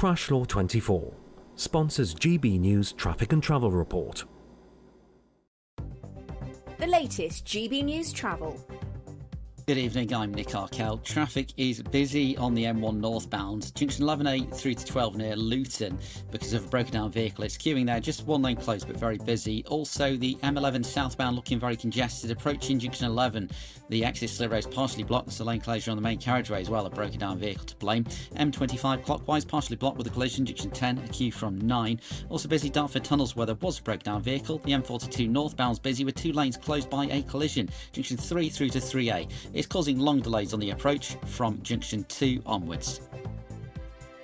Crash Law 24 sponsors GB News Traffic and Travel Report. The latest GB News Travel. Good evening, I'm Nick Arkell. Traffic is busy on the M1 northbound, junction 11A through to 12 near Luton because of a broken down vehicle. It's queuing there, just one lane closed but very busy. Also the M11 southbound looking very congested, approaching junction 11. The exit Sliver Road is partially blocked, there's a lane closure on the main carriageway as well, a broken down vehicle to blame. M25 clockwise partially blocked with a collision, junction 10, a queue from 9. Also busy Dartford tunnels where there was a broken down vehicle. The M42 northbound's busy with 2 lanes closed by a collision, junction 3 through to 3A. It's causing long delays on the approach from junction 2 onwards.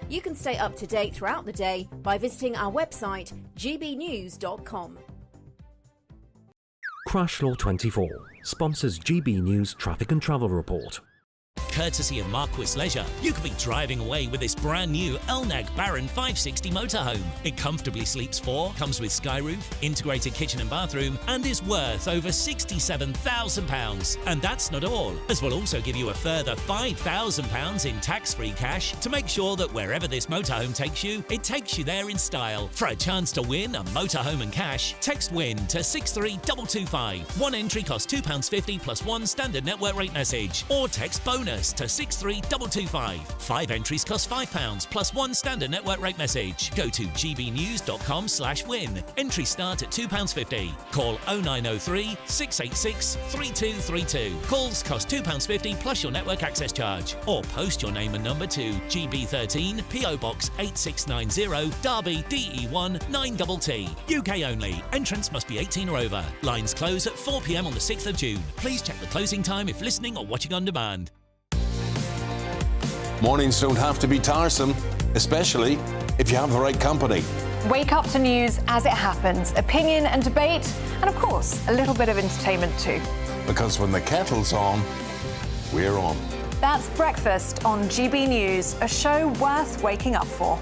You can stay up to date throughout the day by visiting our website gbnews.com. Crash Law 24 sponsors GB News Traffic and Travel Report. Courtesy of Marquis Leisure, you could be driving away with this brand new Elnag Baron 560 motorhome. It comfortably sleeps 4, comes with sky roof, integrated kitchen and bathroom, and is worth over £67,000. And that's not all, as we'll also give you a further £5,000 in tax-free cash to make sure that wherever this motorhome takes you, it takes you there in style. For a chance to win a motorhome and cash, text WIN to 63225. One entry costs £2.50 plus one standard network rate message, or text bonus to 63225. 5 entries cost £5 plus one standard network rate message. Go to gbnews.com/win. Entries start at £2.50. Call 0903 686 3232. Calls cost £2.50 plus your network access charge. Or post your name and number to GB13 PO Box 8690 Derby DE1 9TT. UK only. Entrance must be 18 or over. Lines close at 4 p.m. on the 6th of June. Please check the closing time if listening or watching on demand. Mornings don't have to be tiresome, especially if you have the right company. Wake up to news as it happens, opinion and debate, and of course, a little bit of entertainment too. Because when the kettle's on, we're on. That's Breakfast on GB News, a show worth waking up for.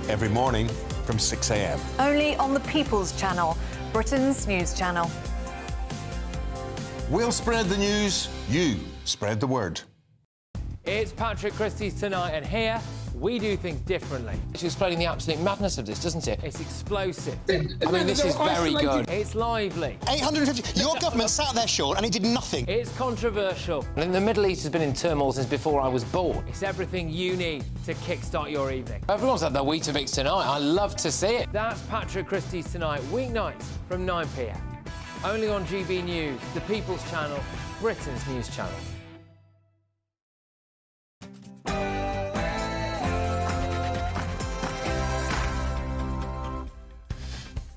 Every morning from 6 a.m. Only on the People's Channel, Britain's news channel. We'll spread the news, you spread the word. It's Patrick Christie's Tonight, and here we do things differently. It's explaining the absolute madness of this, doesn't it? It's explosive. I mean, this is very good. It's lively. 850. Your government sat there, Sean, and it did nothing. It's controversial. And the Middle East has been in turmoil since before I was born. It's everything you need to kickstart your evening. Everyone's had their Weetabix tonight. I love to see it. That's Patrick Christie's Tonight, weeknights from 9 p.m. Only on GB News, the People's Channel, Britain's news channel.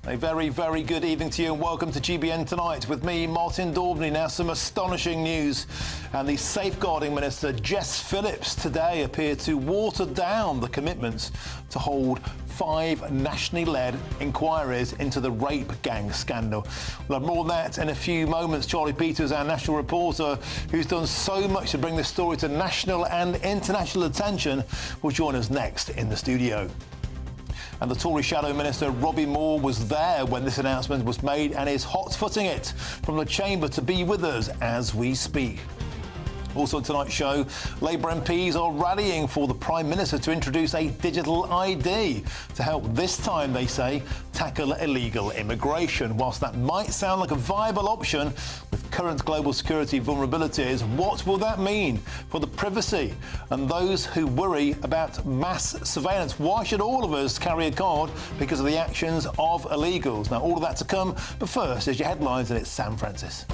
A very, very good evening to you and welcome to GBN Tonight with me, Martin Daubney. Now, some astonishing news. And the Safeguarding Minister, Jess Phillips, today appeared to water down the commitments to hold 5 nationally led inquiries into the rape gang scandal. We'll have more on that in a few moments. Charlie Peters, our national reporter, who's done so much to bring this story to national and international attention, will join us next in the studio. And the Tory Shadow Minister, Robbie Moore, was there when this announcement was made and is hot-footing it from the chamber to be with us as we speak. Also on tonight's show, Labour MPs are rallying for the Prime Minister to introduce a digital ID to help this time, they say, tackle illegal immigration. Whilst that might sound like a viable option, with current global security vulnerabilities, what will that mean for the privacy and those who worry about mass surveillance? Why should all of us carry a card because of the actions of illegals? Now, all of that to come, but first, here's your headlines, and it's Sam Francis.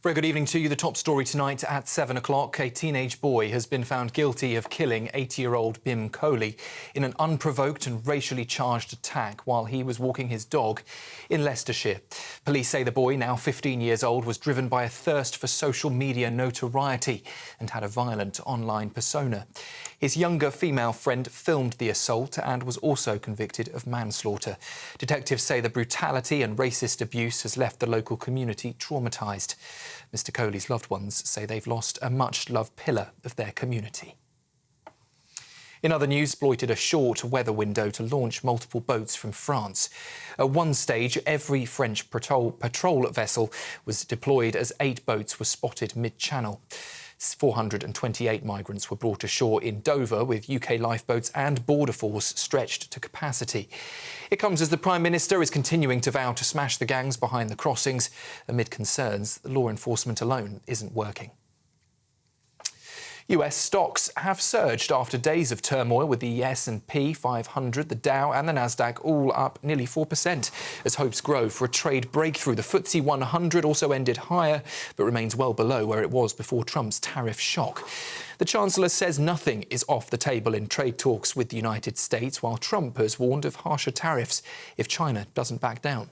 Very good evening to you. The top story tonight at 7 o'clock. A teenage boy has been found guilty of killing 80-year-old Bim Coley in an unprovoked and racially charged attack while he was walking his dog in Leicestershire. Police say the boy, now 15 years old, was driven by a thirst for social media notoriety and had a violent online persona. His younger female friend filmed the assault and was also convicted of manslaughter. Detectives say the brutality and racist abuse has left the local community traumatised. Mr. Coley's loved ones say they've lost a much-loved pillar of their community. In other news, exploited a short weather window to launch multiple boats from France. At one stage, every French patrol vessel was deployed as 8 boats were spotted mid-channel. 428 migrants were brought ashore in Dover with UK lifeboats and border force stretched to capacity. It comes as the Prime Minister is continuing to vow to smash the gangs behind the crossings amid concerns that law enforcement alone isn't working. US stocks have surged after days of turmoil, with the S&P 500, the Dow and the Nasdaq all up nearly 4% as hopes grow for a trade breakthrough. The FTSE 100 also ended higher but remains well below where it was before Trump's tariff shock. The Chancellor says nothing is off the table in trade talks with the United States, while Trump has warned of harsher tariffs if China doesn't back down.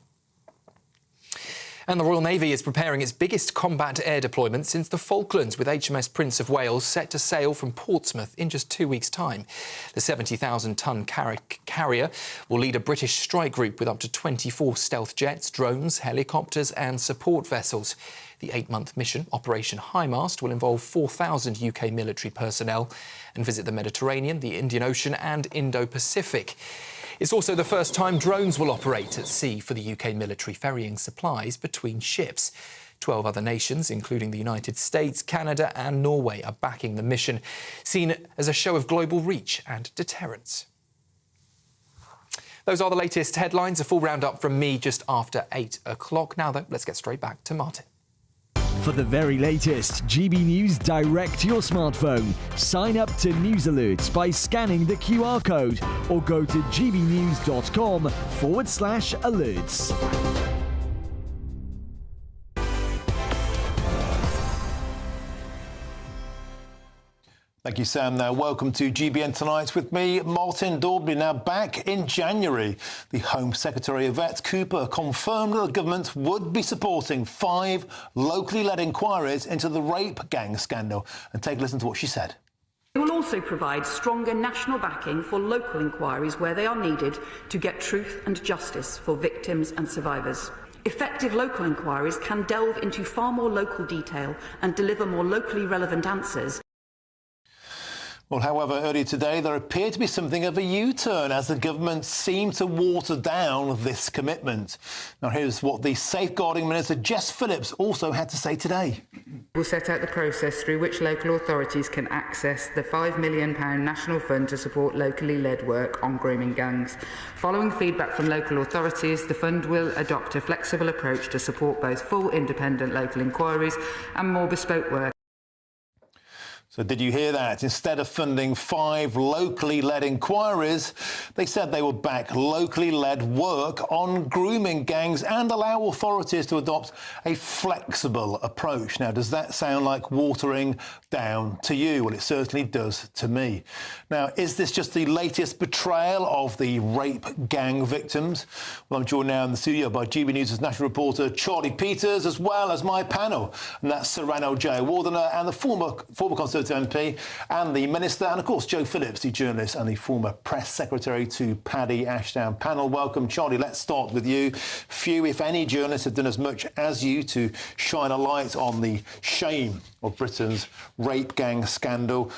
And the Royal Navy is preparing its biggest combat air deployment since the Falklands, with HMS Prince of Wales set to sail from Portsmouth in just 2 weeks' time. The 70,000-tonne carrier will lead a British strike group with up to 24 stealth jets, drones, helicopters and support vessels. The 8-month mission, Operation High Mast, will involve 4,000 UK military personnel and visit the Mediterranean, the Indian Ocean and Indo-Pacific. It's also the first time drones will operate at sea for the UK military, ferrying supplies between ships. 12 other nations, including the United States, Canada and Norway, are backing the mission, seen as a show of global reach and deterrence. Those are the latest headlines. A full roundup from me just after 8 o'clock. Now, though, let's get straight back to Martin. For the very latest GB News direct to your smartphone, sign up to News Alerts by scanning the QR code or go to gbnews.com/alerts. Thank you, Sam. Now, welcome to GBN Tonight with me, Martin Daubney. Now, back in January, the Home Secretary, Yvette Cooper, confirmed that the government would be supporting 5 locally led inquiries into the rape gang scandal. And take a listen to what she said. It will also provide stronger national backing for local inquiries where they are needed to get truth and justice for victims and survivors. Effective local inquiries can delve into far more local detail and deliver more locally relevant answers. Well, however, earlier today, there appeared to be something of a U-turn as the government seemed to water down this commitment. Now, here's what the Safeguarding Minister, Jess Phillips, also had to say today. We'll set out the process through which local authorities can access the £5 million national fund to support locally led work on grooming gangs. Following feedback from local authorities, the fund will adopt a flexible approach to support both full independent local inquiries and more bespoke work. So did you hear that? Instead of funding 5 locally led inquiries, they said they would back locally led work on grooming gangs and allow authorities to adopt a flexible approach. Now, does that sound like watering down to you? Well, it certainly does to me. Now, is this just the latest betrayal of the rape gang victims? Well, I'm joined now in the studio by GB News' national reporter Charlie Peters, as well as my panel, and that's Serrano J. Wardener and the former Conservative MP and the Minister, and of course Joe Phillips, the journalist and the former press secretary to Paddy Ashdown. Panel, welcome. Charlie, let's start with you. Few, if any, journalists have done as much as you to shine a light on the shame of Britain's rape gang scandal.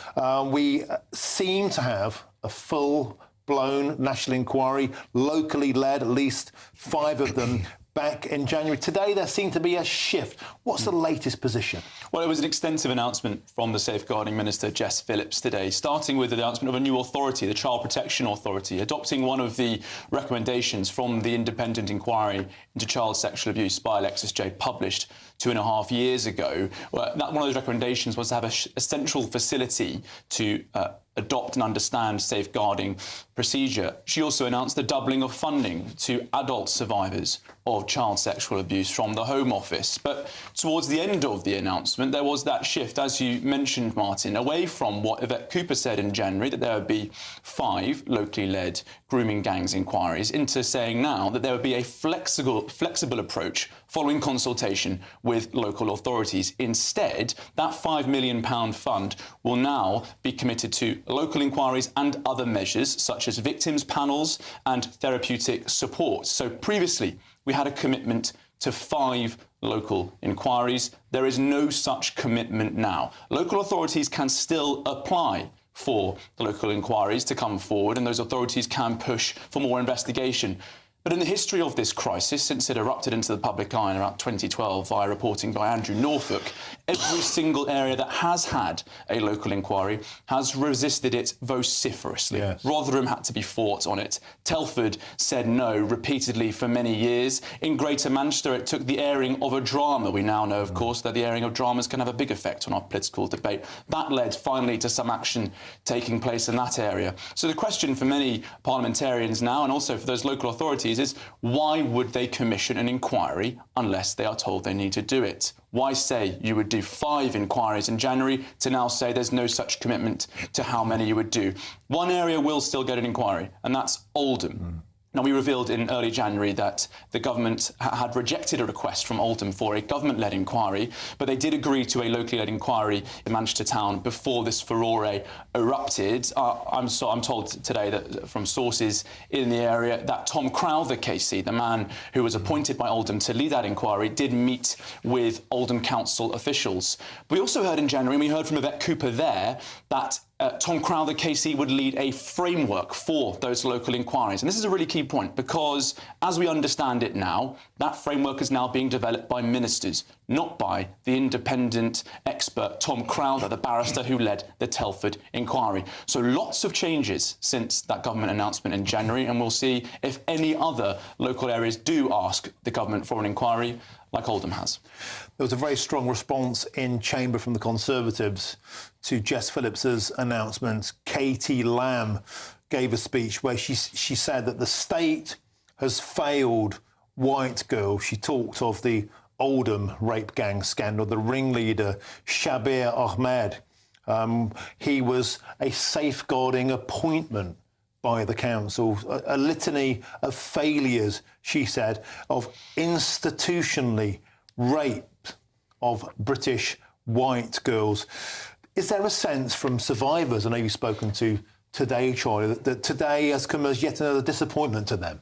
We seem to have a full-blown national inquiry, locally led, at least 5 of them, back in January. Today, there seemed to be a shift. What's the latest position? Well, it was an extensive announcement from the Safeguarding Minister, Jess Phillips, today, starting with the announcement of a new authority, the Child Protection Authority, adopting one of the recommendations from the independent inquiry into child sexual abuse by Alexis J, published 2.5 years ago. Well, one of those recommendations was to have a central facility to adopt and understand safeguarding procedure. She also announced the doubling of funding to adult survivors of child sexual abuse from the Home Office. But towards the end of the announcement, there was that shift, as you mentioned, Martin, away from what Yvette Cooper said in January, that there would be 5 locally led grooming gangs inquiries, into saying now that there would be a flexible approach following consultation with local authorities. Instead, that £5 million fund will now be committed to local inquiries and other measures, such as victims panels and therapeutic support. So previously, we had a commitment to 5 local inquiries. There is no such commitment now. Local authorities can still apply for the local inquiries to come forward, and those authorities can push for more investigation. But in the history of this crisis, since it erupted into the public eye in about 2012 via reporting by Andrew Norfolk, every single area that has had a local inquiry has resisted it vociferously. Yes. Rotherham had to be fought on it. Telford said no repeatedly for many years. In Greater Manchester, it took the airing of a drama. We now know, of course, that the airing of dramas can have a big effect on our political debate. That led finally to some action taking place in that area. So the question for many parliamentarians now, and also for those local authorities, is why would they commission an inquiry unless they are told they need to do it? Why say you would do 5 inquiries in January to now say there's no such commitment to how many you would do? One area will still get an inquiry, and that's Oldham. Now, we revealed in early January that the government had rejected a request from Oldham for a government-led inquiry, but they did agree to a locally led inquiry in Manchester Town before this furore erupted. I'm told today that from sources in the area that Tom Crowther, KC, the man who was appointed by Oldham to lead that inquiry, did meet with Oldham Council officials. We also heard in January, and we heard from Yvette Cooper there, that Tom Crowther, KC, would lead a framework for those local inquiries. And this is a really key point because, as we understand it now, that framework is now being developed by ministers, not by the independent expert Tom Crowther, the barrister who led the Telford inquiry. So lots of changes since that government announcement in January, and we'll see if any other local areas do ask the government for an inquiry like Oldham has. There was a very strong response in Chamber from the Conservatives to Jess Phillips's announcement. Katie Lamb gave a speech where she said that the state has failed white girls. She talked of the Oldham rape gang scandal, the ringleader, Shabir Ahmed. He was a safeguarding appointment by the council, a litany of failures, she said, of institutionally raped of British white girls. Is there a sense from survivors, I know you've spoken to today, Charlie, that today has come as yet another disappointment to them?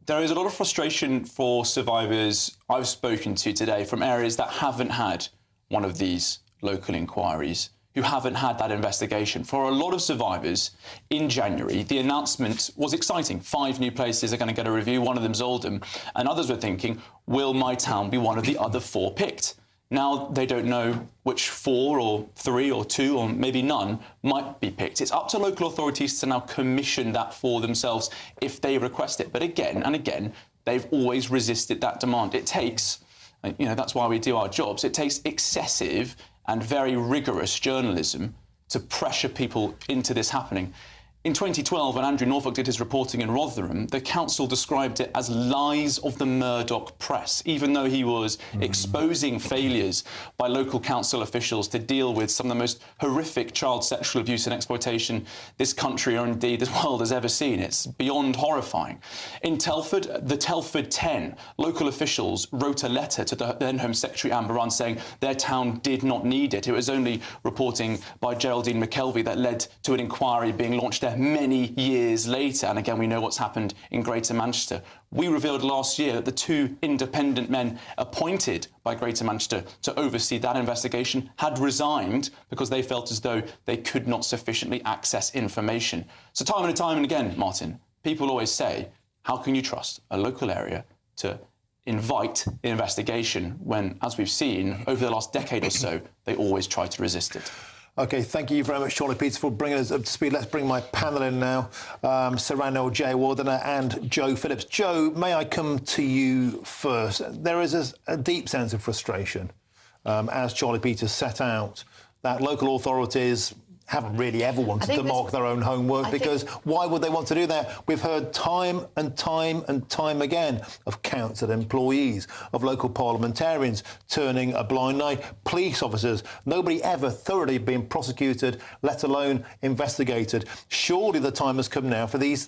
There is a lot of frustration for survivors I've spoken to today from areas that haven't had one of these local inquiries, who haven't had that investigation. For a lot of survivors, in January, the announcement was exciting. 5 new places are going to get a review, one of them's Oldham, and others were thinking, will my town be one of the other 4 picked? Now they don't know which 4 or 3 or 2 or maybe none might be picked. It's up to local authorities to now commission that for themselves if they request it. But again and again, they've always resisted that demand. It takes, that's why we do our jobs, it takes excessive and very rigorous journalism to pressure people into this happening. In 2012, when Andrew Norfolk did his reporting in Rotherham, the council described it as lies of the Murdoch press, even though he was exposing failures by local council officials to deal with some of the most horrific child sexual abuse and exploitation this country, or indeed this world, has ever seen. It's beyond horrifying. In Telford, the Telford 10, local officials wrote a letter to the then Home Secretary Amber Runn saying their town did not need it. It was only reporting by Geraldine McKelvey that led to an inquiry being launched there many years later. And again, we know what's happened in Greater Manchester. We revealed last year that the 2 independent men appointed by Greater Manchester to oversee that investigation had resigned because they felt as though they could not sufficiently access information. So time and again, Martin, people always say, how can you trust a local area to invite the investigation when, as we've seen over the last decade or so, they always try to resist it? OK, thank you very much, Charlie Peters, for bringing us up to speed. Let's bring my panel in now. Serrano J. Wardener and Joe Phillips. Joe, may I come to you first? There is a deep sense of frustration, as Charlie Peters set out, that local authorities haven't really ever wanted to mark their own homework, because why would they want to do that? We've heard time and time and time again of council employees, of local parliamentarians turning a blind eye, police officers, nobody ever thoroughly been prosecuted, let alone investigated. Surely the time has come now for these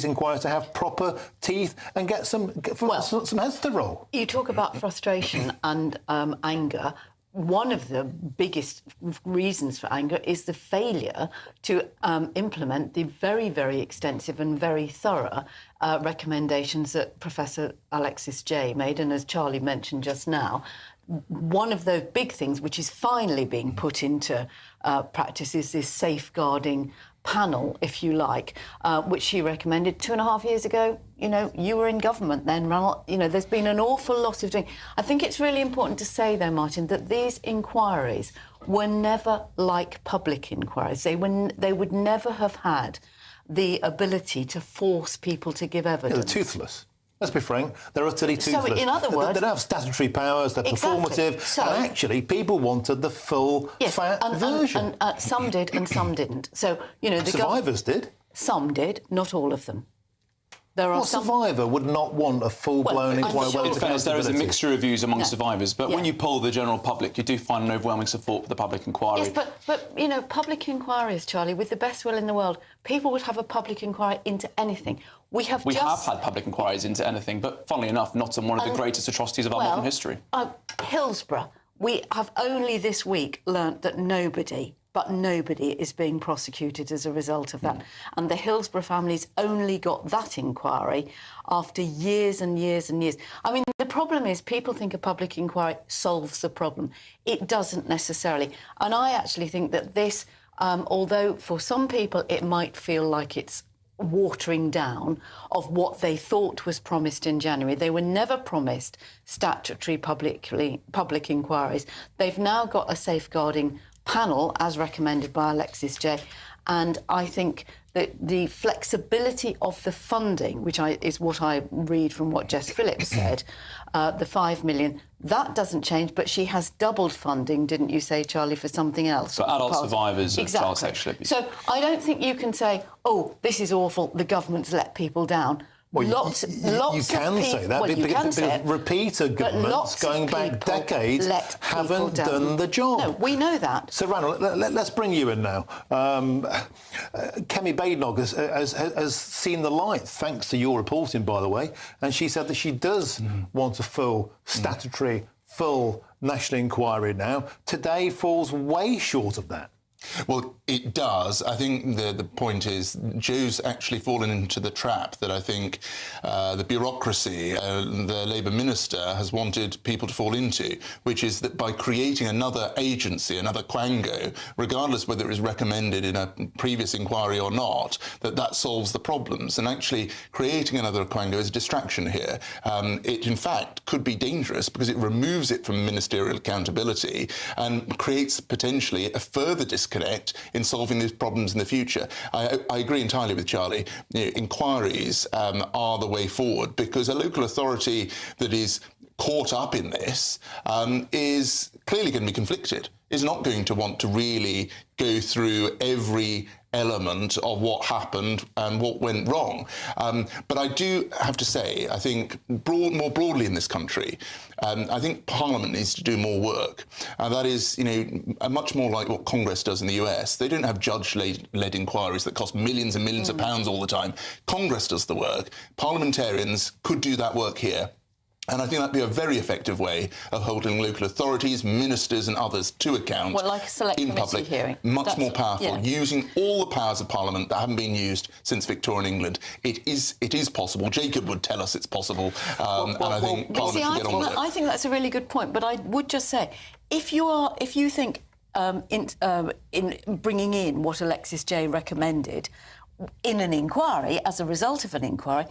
inquiries to have proper teeth and get some heads to roll. You talk about frustration and anger. one of the biggest reasons for anger is the failure to implement the very, very extensive and very thorough recommendations that Professor Alexis Jay made. And as Charlie mentioned just now, one of those big things which is finally being put into practice is this safeguarding panel, if you like, which she recommended 2.5 years ago. You know, you were in government then, Ronald. You know, there's been an awful lot of doing. I think it's really important to say, though, Martin, that these inquiries were never like public inquiries. They would never have had the ability to force people to give evidence. Yeah, they're toothless. Let's be frank, they're utterly toothless. So, in other words... They don't have statutory powers, they're performative, so, and actually people wanted the full fat version. And some did and some didn't. So, you know... The survivors did? Some did, not all of them. There are some... survivor would not want a full-blown inquiry? In fairness, there is a mixture of views among survivors, but when you poll the general public, you do find an overwhelming support for the public inquiry. Yes, but you know, public inquiries, Charlie, with the best will in the world, people would have a public inquiry into anything. We have had public inquiries into anything, but funnily enough, not on one of the greatest atrocities of our modern history. Hillsborough. We have only this week learnt that nobody is being prosecuted as a result of that. And the Hillsborough families only got that inquiry after years and years and years. I mean, the problem is people think a public inquiry solves the problem. It doesn't necessarily. And I actually think that this, although for some people it might feel like it's watering down of what they thought was promised in January. They were never promised statutory public inquiries. They've now got a safeguarding panel, as recommended by Alexis Jay, and I think that the flexibility of the funding, which is what I read from what Jess Phillips said, the 5 million, that doesn't change, but she has doubled funding, didn't you say, Charlie, for something else? For adult survivors of child sexual abuse. So I don't think you can say, oh, this is awful, the government's let people down. Well, lots you can say that, because repeated governments going back decades haven't done the job. No, we know that. So, Ranald, let's bring you in now. Kemi Badenoch has seen the light, thanks to your reporting, by the way, and she said that she does want a full statutory, full national inquiry now. Today falls way short of that. Well, it does. I think the point is Joe's actually fallen into the trap that I think the bureaucracy, the Labour minister, has wanted people to fall into, which is that by creating another agency, another quango, regardless whether it was recommended in a previous inquiry or not, that solves the problems. And actually creating another quango is a distraction here. It, in fact, could be dangerous because it removes it from ministerial accountability and creates potentially a further disconnect in solving these problems in the future. I agree entirely with Charlie. You know, inquiries are the way forward, because a local authority that is caught up in this is clearly going to be conflicted, is not going to want to really go through every element of what happened and what went wrong. But I do have to say, I think more broadly in this country, I think Parliament needs to do more work. And that is, you know, much more like what Congress does in the US. They don't have judge-led inquiries that cost millions and millions of pounds all the time. Congress does the work. Parliamentarians could do that work here. And I think that'd be a very effective way of holding local authorities, ministers and others to account. Well, like a select in committee public. hearing. Much more powerful, using all the powers of Parliament that haven't been used since Victorian England. It is possible. Jacob would tell us it's possible. And I think Parliament should get on with it. I think that's a really good point. But I would just say, if you think in bringing in what Alexis Jay recommended in an inquiry, as a result of an inquiry,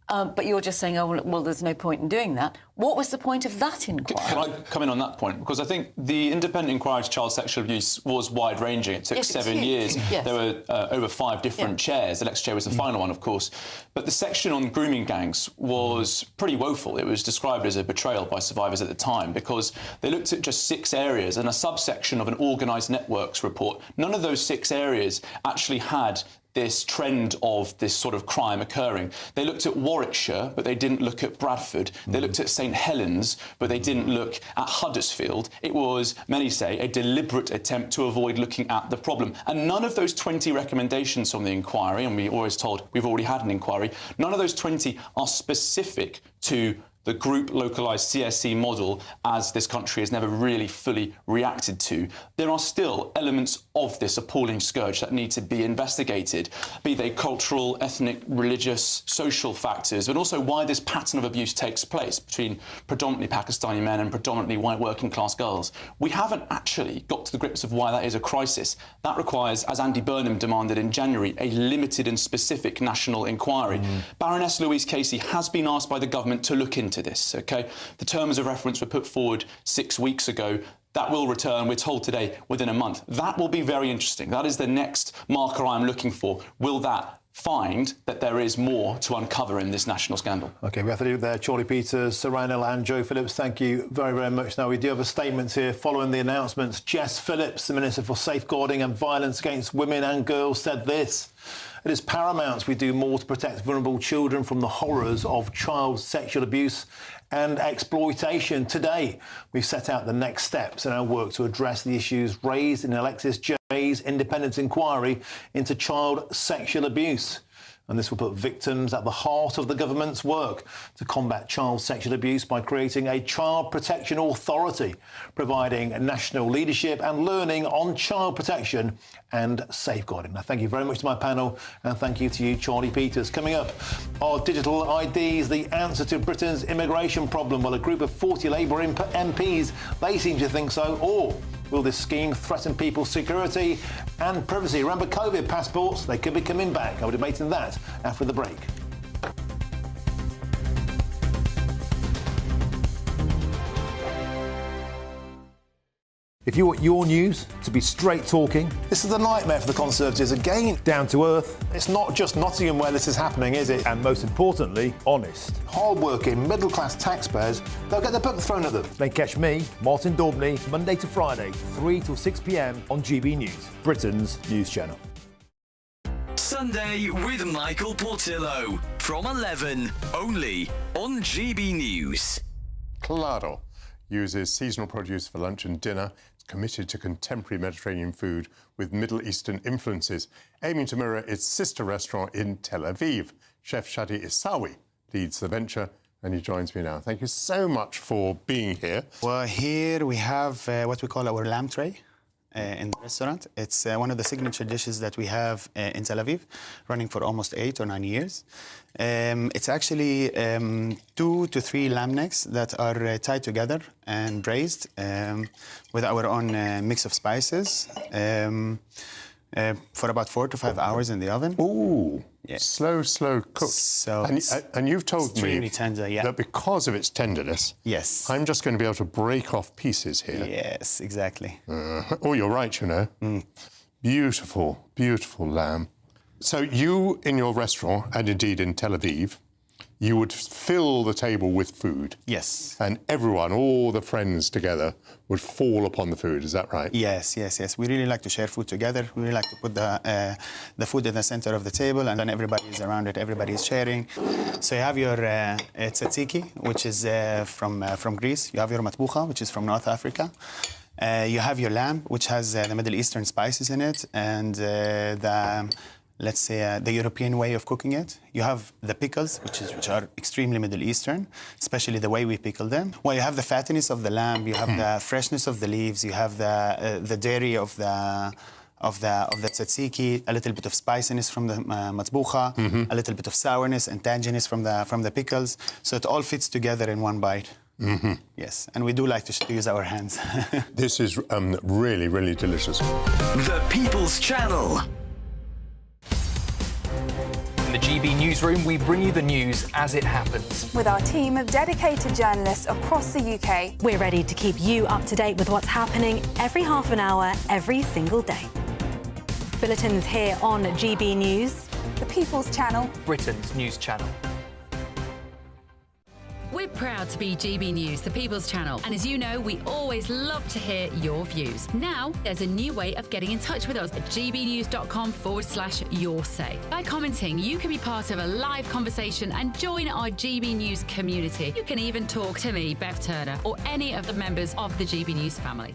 but you're just saying, oh, well, there's no point in doing that. What was the point of that inquiry? Can I come in on that point? Because I think the independent inquiry into child sexual abuse was wide-ranging. It took 7 years. Yes. There were over 5 different chairs. Alexis Jay was the final one, of course. But the section on grooming gangs was pretty woeful. It was described as a betrayal by survivors at the time, because they looked at just 6 areas and a subsection of an organised networks report. None of those 6 areas actually had this trend of this sort of crime occurring. They looked at Warwickshire, but they didn't look at Bradford. They looked at St Helens, but they didn't look at Huddersfield. It was, many say, a deliberate attempt to avoid looking at the problem. And none of those 20 recommendations from the inquiry, and we're always told we've already had an inquiry, none of those 20 are specific to the group localised CSE model, as this country has never really fully reacted to, there are still elements of this appalling scourge that need to be investigated, be they cultural, ethnic, religious, social factors, but also why this pattern of abuse takes place between predominantly Pakistani men and predominantly white working class girls. We haven't actually got to the grips of why that is a crisis. That requires, as Andy Burnham demanded in January, a limited and specific national inquiry. Baroness Louise Casey has been asked by the government to look into this, OK? The terms of reference were put forward 6 weeks ago. That will return, we're told today, within a month. That will be very interesting. That is the next marker I'm looking for. Will that find that there is more to uncover in this national scandal? OK, we have to leave it there. Charlie Peters, Saranil and Joe Phillips, thank you very, very much. Now, we do have a statement here following the announcements. Jess Phillips, the Minister for Safeguarding and Violence Against Women and Girls, said this: "It is paramount we do more to protect vulnerable children from the horrors of child sexual abuse and exploitation. Today, we've set out the next steps in our work to address the issues raised in Alexis Jay's independent inquiry into child sexual abuse. And this will put victims at the heart of the government's work to combat child sexual abuse by creating a child protection authority, providing national leadership and learning on child protection and safeguarding." Now, thank you very much to my panel, and thank you to you, Charlie Peters. Coming up, are digital IDs the answer to Britain's immigration problem? Well, a group of 40 Labour MPs, they seem to think so. Or will this scheme threaten people's security and privacy? Remember, COVID passports, they could be coming back. I'll be debating that after the break. If you want your news to be straight talking, this is a nightmare for the Conservatives again. Down to earth. It's not just Nottingham where this is happening, is it? And most importantly, honest. Hard-working, middle-class taxpayers, they'll get their book thrown at them. They catch me, Martin Daubney, Monday to Friday, 3 till 6 p.m. on GB News, Britain's news channel. Sunday with Michael Portillo from 11, only on GB News. Claro uses seasonal produce for lunch and dinner. It's committed to contemporary Mediterranean food with Middle Eastern influences, aiming to mirror its sister restaurant in Tel Aviv. Chef Shadi Isawi leads the venture, and he joins me now. Thank you so much for being here. Well, here we have what we call our lamb tray in the restaurant. It's one of the signature dishes that we have in Tel Aviv, running for almost 8 or 9 years. It's actually 2 to 3 lamb necks that are tied together and braised with our own mix of spices for about 4 to 5 hours in the oven. Ooh, yeah. Slow cooked. So and you've told me tender, yeah, that because of its tenderness, yes, I'm just going to be able to break off pieces here. Yes, exactly. Oh, you're right, you know. Beautiful, beautiful lamb. So you, in your restaurant, and indeed in Tel Aviv, you would fill the table with food. Yes. And everyone, all the friends together, would fall upon the food. Is that right? Yes. We really like to share food together. We really like to put the food in the center of the table, and then everybody is around it. Everybody is sharing. So you have your tzatziki, which is from Greece. You have your matbucha, which is from North Africa. You have your lamb, which has the Middle Eastern spices in it, and let's say the European way of cooking it. You have the pickles, which are extremely Middle Eastern, especially the way we pickle them. Well, you have the fattiness of the lamb, you have the freshness of the leaves, you have the dairy of the tzatziki, a little bit of spiciness from the matbucha, a little bit of sourness and tanginess from the pickles. So it all fits together in one bite. Yes, and we do like to use our hands. This is really, really delicious. The People's Channel. In the GB newsroom, we bring you the news as it happens. With our team of dedicated journalists across the UK, we're ready to keep you up to date with what's happening every half an hour, every single day. Bulletins here on GB News, the People's Channel, Britain's news channel. We're proud to be GB News, the People's Channel. And as you know, we always love to hear your views. Now, there's a new way of getting in touch with us at gbnews.com/your-say. By commenting, you can be part of a live conversation and join our GB News community. You can even talk to me, Bev Turner, or any of the members of the GB News family.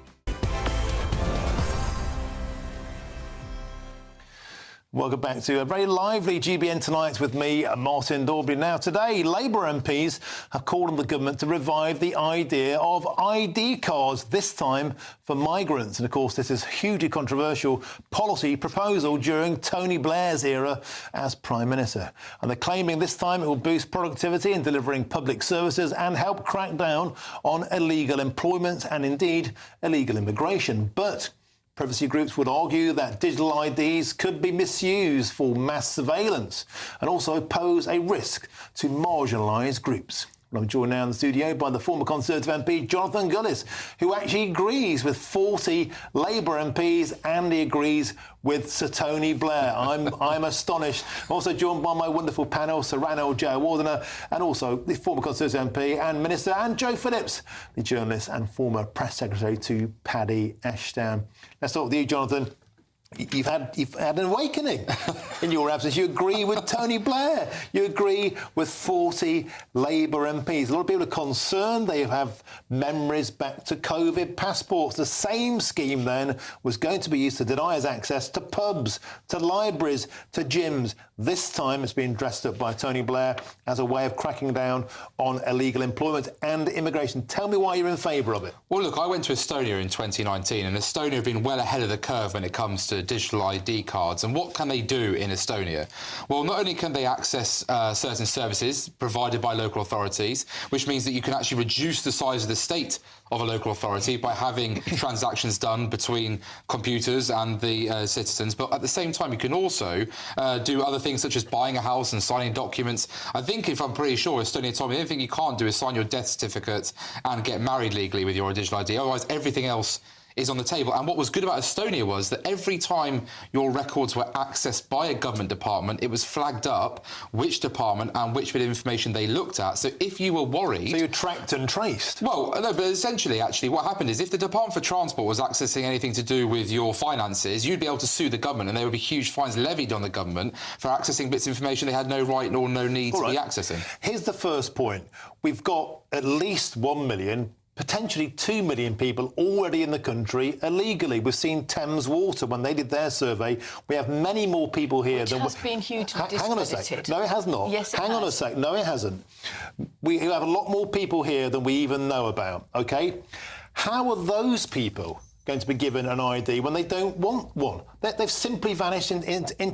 Welcome back to a very lively GBN Tonight with me, Martin Daubry. Now, today, Labour MPs have called on the government to revive the idea of ID cards, this time for migrants. And, of course, this is a hugely controversial policy proposal during Tony Blair's era as Prime Minister. And they're claiming this time it will boost productivity in delivering public services and help crack down on illegal employment and, indeed, illegal immigration. But privacy groups would argue that digital IDs could be misused for mass surveillance and also pose a risk to marginalised groups. I'm joined now in the studio by the former Conservative MP, Jonathan Gullis, who actually agrees with 40 Labour MPs and he agrees with Sir Tony Blair. I'm astonished. I'm also joined by my wonderful panel, Sir Ranil Jayawardena, and also the former Conservative MP and Minister, and Joe Phillips, the journalist and former press secretary to Paddy Ashdown. Let's start with you, Jonathan. You've had an awakening in your absence. You agree with Tony Blair. You agree with 40 Labour MPs. A lot of people are concerned. They have memories back to COVID passports. The same scheme then was going to be used to deny us access to pubs, to libraries, to gyms. This time it's being dressed up by Tony Blair as a way of cracking down on illegal employment and immigration. Tell me why you're in favour of it. Well, look, I went to Estonia in 2019, and Estonia have been well ahead of the curve when it comes to digital ID cards. And what can they do in Estonia? Well, not only can they access certain services provided by local authorities, which means that you can actually reduce the size of the state of a local authority by having transactions done between computers and the citizens, but at the same time you can also do other things such as buying a house and signing documents. I think, if I'm pretty sure, Estonia told me the only thing you can't do is sign your death certificate and get married legally with your digital ID. Otherwise, everything else is on the table. And what was good about Estonia was that every time your records were accessed by a government department, it was flagged up which department and which bit of information they looked at. So if you were worried... So you're tracked and traced? Well, no, but essentially, actually, what happened is if the Department for Transport was accessing anything to do with your finances, you'd be able to sue the government, and there would be huge fines levied on the government for accessing bits of information they had no right or no need to be accessing. Here's the first point. We've got at least 1 million, potentially 2 million people already in the country illegally. We've seen Thames Water, when they did their survey, we have many more people here than... Which has been hugely discredited. Hang on a sec. No, it has not. Yes, it Hang on a sec. No, it hasn't. We have a lot more people here than we even know about, OK? How are those people going to be given an ID when they don't want one? They've simply vanished into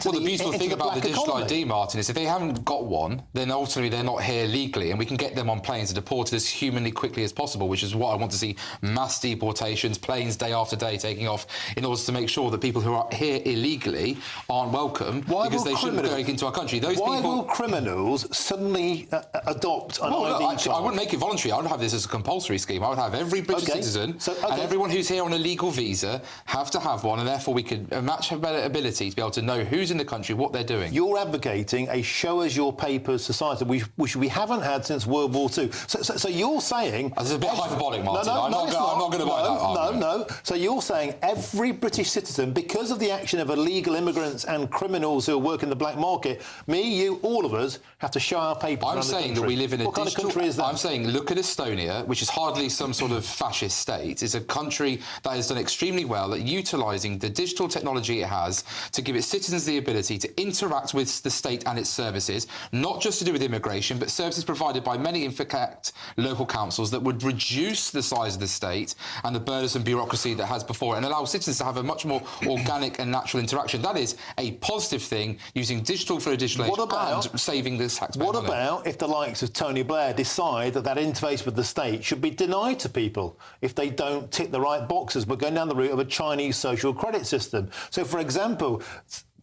well, the beautiful thing about the digital ID, Martin, is if they haven't got one, then ultimately they're not here legally, and we can get them on planes and deported as humanly quickly as possible, which is what I want to see: mass deportations, planes day after day taking off, in order to make sure that people who are here illegally aren't welcome because they shouldn't go into our country. Why will criminals suddenly adopt an ID actually, I wouldn't make it voluntary. I would have this as a compulsory scheme. I would have every British citizen and everyone who's here on a legal visa have to have one, and therefore we could match have better ability to be able to know who's in the country, what they're doing. You're advocating a show-us-your-papers society, which we haven't had since World War II. So you're saying... That's a bit hyperbolic, Martin. I'm not going to buy that argument. No. So you're saying every British citizen, because of the action of illegal immigrants and criminals who are working the black market, me, you, all of us, have to show our papers around the country. I'm saying that we live in a What kind of country is that? I'm saying, look at Estonia, which is hardly some sort of fascist state. It's a country that has done extremely well at utilising the digital technology it has to give its citizens the ability to interact with the state and its services, not just to do with immigration, but services provided by many, in fact, local councils that would reduce the size of the state and the burdensome bureaucracy that has before it, and allow citizens to have a much more organic and natural interaction. That is a positive thing, using digital for a digital age and saving the taxpayer money. What about if the likes of Tony Blair decide that interface with the state should be denied to people if they don't tick the right boxes, but going down the route of a Chinese social credit system? So, for example,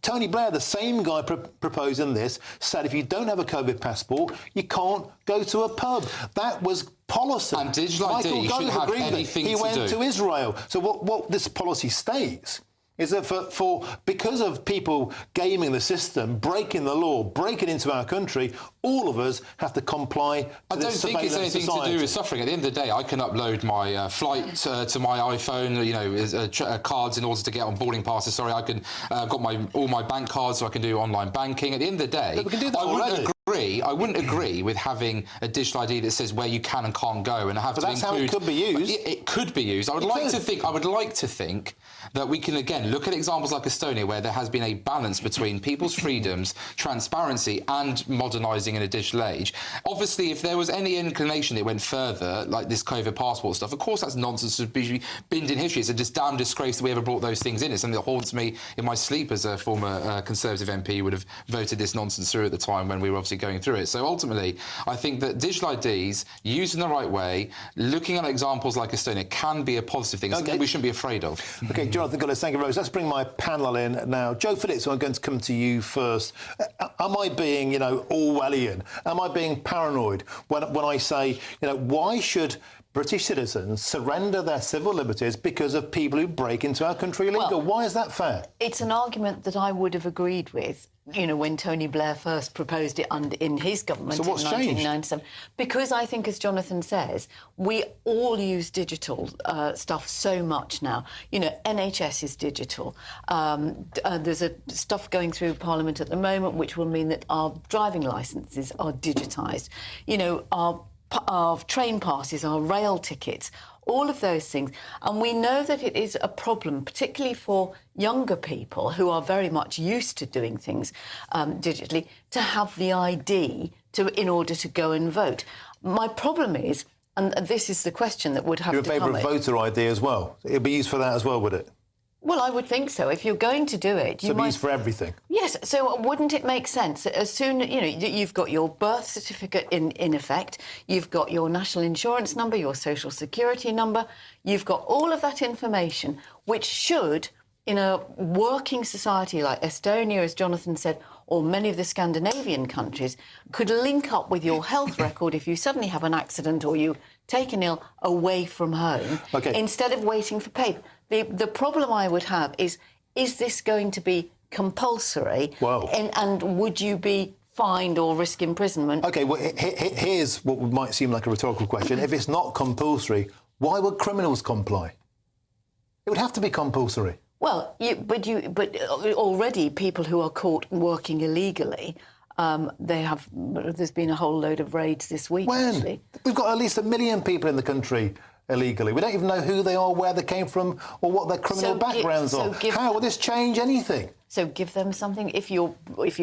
Tony Blair, the same guy proposing this, said if you don't have a COVID passport, you can't go to a pub. That was policy. And digital ID should have anything to do. He went to Israel. So what this policy states is that because of people gaming the system, breaking the law, breaking into our country, all of us have to comply to this surveillance society. I don't think it's anything to do with suffering. At the end of the day, I can upload my flight to my iPhone, cards in order to get on boarding passes. Sorry, I can got all my bank cards, so I can do online banking. At the end of the day, but we can do that already. I wouldn't agree with having a digital ID that says where you can and can't go, and have but to that's include. how it could be used. It could be used. I would like to think that we can again look at examples like Estonia, where there has been a balance between people's freedoms, transparency, and modernising in a digital age. Obviously, if there was any inclination it went further, like this COVID passport stuff, of course that's nonsense to be binned in history. It's a just damn disgrace that we ever brought those things in. It's something that haunts me in my sleep as a former Conservative MP who would have voted this nonsense through at the time when we were obviously going through it. So ultimately, I think that digital IDs, used in the right way, looking at examples like Estonia, can be a positive thing. It's something we shouldn't be afraid of. OK, Jonathan Gullis, thank you very much. Let's bring my panel in now. Joe Phillips, I'm going to come to you first. Am I being, Orwellian? Am I being paranoid when I say, why should British citizens surrender their civil liberties because of people who break into our country illegal? Well, why is that fair? It's an argument that I would have agreed with, when Tony Blair first proposed it in his government in 1997. Because I think, as Jonathan says, we all use digital stuff so much now. NHS is digital. There's stuff going through Parliament at the moment which will mean that our driving licences are digitised. Our train passes, our rail tickets, all of those things. And we know that it is a problem, particularly for younger people who are very much used to doing things digitally, to have the ID in order to go and vote. My problem is, and this is the question that would have to come... You're in favour of voter ID as well? It would be used for that as well, would it? Well, I would think so. If you're going to do it, you might... used for everything? Yes. So wouldn't it make sense? As soon, you've got your birth certificate in effect, you've got your national insurance number, your social security number, you've got all of that information, which should, in a working society like Estonia, as Jonathan said, or many of the Scandinavian countries, could link up with your health record if you suddenly have an accident or you take an ill away from home, instead of waiting for paper. The problem I would have is this going to be compulsory? Wow. And would you be fined or risk imprisonment? OK, well, here's what might seem like a rhetorical question. If it's not compulsory, why would criminals comply? It would have to be compulsory. Well, but already people who are caught working illegally, there's been a whole load of raids this week, actually. We've got at least 1 million people in the country illegally. We don't even know who they are, where they came from, or what their criminal backgrounds are. How will this change anything? So give them something. If you're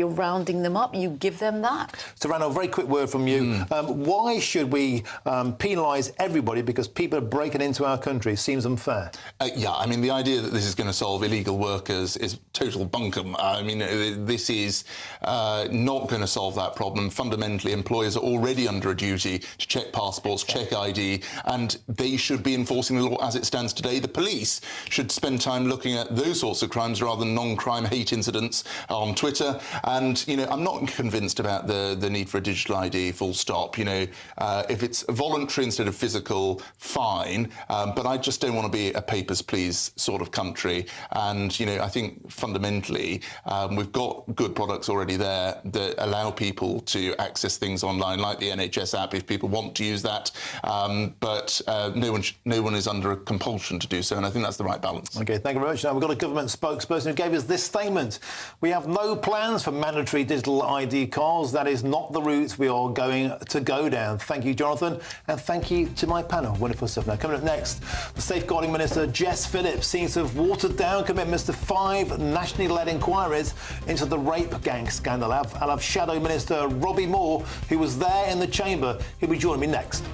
rounding them up, you give them that. So, Randall, a very quick word from you. Why should we penalise everybody because people are breaking into our country? Seems unfair. Yeah, I mean, the idea that this is going to solve illegal workers is total bunkum. I mean, this is not going to solve that problem. Fundamentally, employers are already under a duty to check passports, check ID, and they should be enforcing the law as it stands today. The police should spend time looking at those sorts of crimes rather than non-crime hate incidents on Twitter. And, I'm not convinced about the need for a digital ID, full stop. If it's voluntary instead of physical, fine. But I just don't want to be a papers, please sort of country. And, I think fundamentally we've got good products already there that allow people to access things online, like the NHS app, if people want to use that. But no one is under a compulsion to do so. And I think that's the right balance. OK, thank you very much. Now, we've got a government spokesperson who gave us this statement. We have no plans for mandatory digital ID cards. That is not the route we are going to go down. Thank you, Jonathan, and thank you to my panel. Wonderful stuff. Now, coming up next, the Safeguarding Minister, Jess Phillips, seems to have watered down commitments to 5 nationally led inquiries into the rape gang scandal. I'll have Shadow Minister Robbie Moore, who was there in the chamber. He'll be joining me next.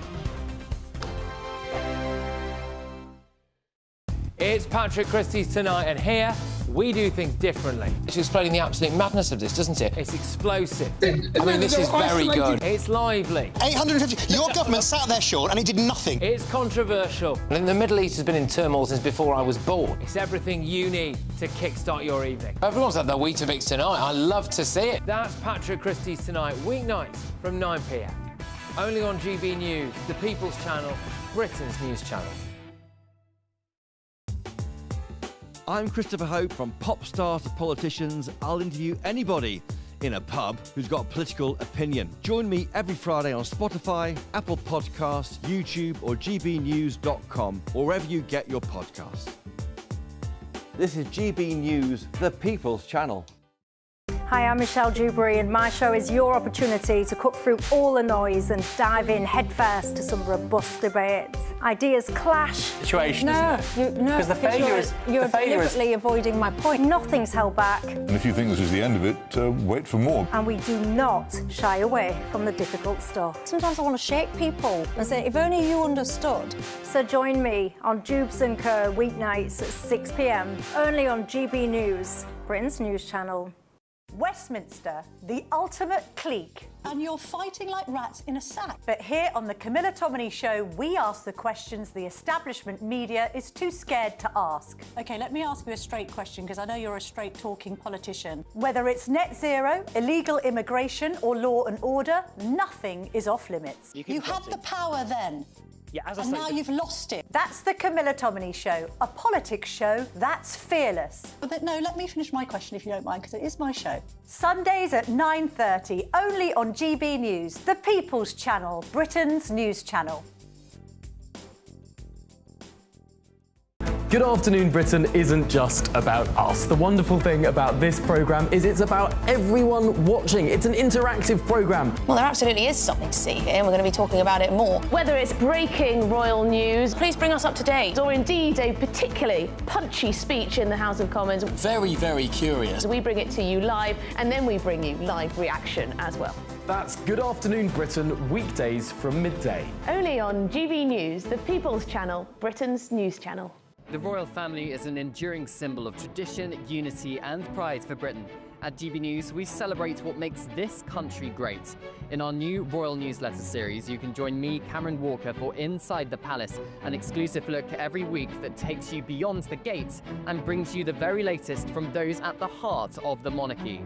It's Patrick Christie's Tonight, and here we do things differently. It's explaining the absolute madness of this, doesn't it? It's explosive. I mean, this is very good. It's lively. 850. Your government sat there, Sean, and it did nothing. It's controversial. And the Middle East has been in turmoil since before I was born. It's everything you need to kickstart your evening. Everyone's had their Weetabix tonight. I love to see it. That's Patrick Christie's Tonight, weeknights from 9 p.m. Only on GB News, the People's Channel, Britain's news channel. I'm Christopher Hope. From pop stars to politicians, I'll interview anybody in a pub who's got a political opinion. Join me every Friday on Spotify, Apple Podcasts, YouTube or gbnews.com, or wherever you get your podcasts. This is GB News, the People's Channel. Hi, I'm Michelle Dewberry, and my show is your opportunity to cut through all the noise and dive in headfirst to some robust debates. Ideas clash. Situation, isn't it? Because the failure is you're deliberately avoiding my point. Nothing's held back, And if you think this is the end of it, wait for more. and we do not shy away from the difficult stuff. Sometimes I want to shake people and say, if only you understood. So join me on Dubes & Co. weeknights at 6 p.m, only on GB News, Britain's news channel. Westminster, the ultimate clique. And you're fighting like rats in a sack. But here on the Camilla Tominey Show, we ask the questions the establishment media is too scared to ask. OK, let me ask you a straight question, because I know you're a straight-talking politician. Whether it's net zero, illegal immigration or law and order, nothing is off limits. You had the power then. Yeah, as I And say, now you've lost it. That's the Camilla Tominey Show, a politics show that's fearless. But no, let me finish my question if you don't mind, because it is my show. Sundays at 9:30, only on GB News, the People's Channel, Britain's news channel. Good Afternoon Britain isn't just about us. The wonderful thing about this programme is it's about everyone watching. It's an interactive programme. Well, there absolutely is something to see here, and we're going to be talking about it more. Whether it's breaking royal news, please bring us up to date, or indeed a particularly punchy speech in the House of Commons. Very, very curious. We bring it to you live, and then we bring you live reaction as well. That's Good Afternoon Britain, weekdays from midday. Only on GB News, the People's Channel, Britain's news channel. The royal family is an enduring symbol of tradition, unity and pride for Britain. At GB News, we celebrate what makes this country great. In our new royal newsletter series, you can join me, Cameron Walker, for Inside the Palace, an exclusive look every week that takes you beyond the gates and brings you the very latest from those at the heart of the monarchy.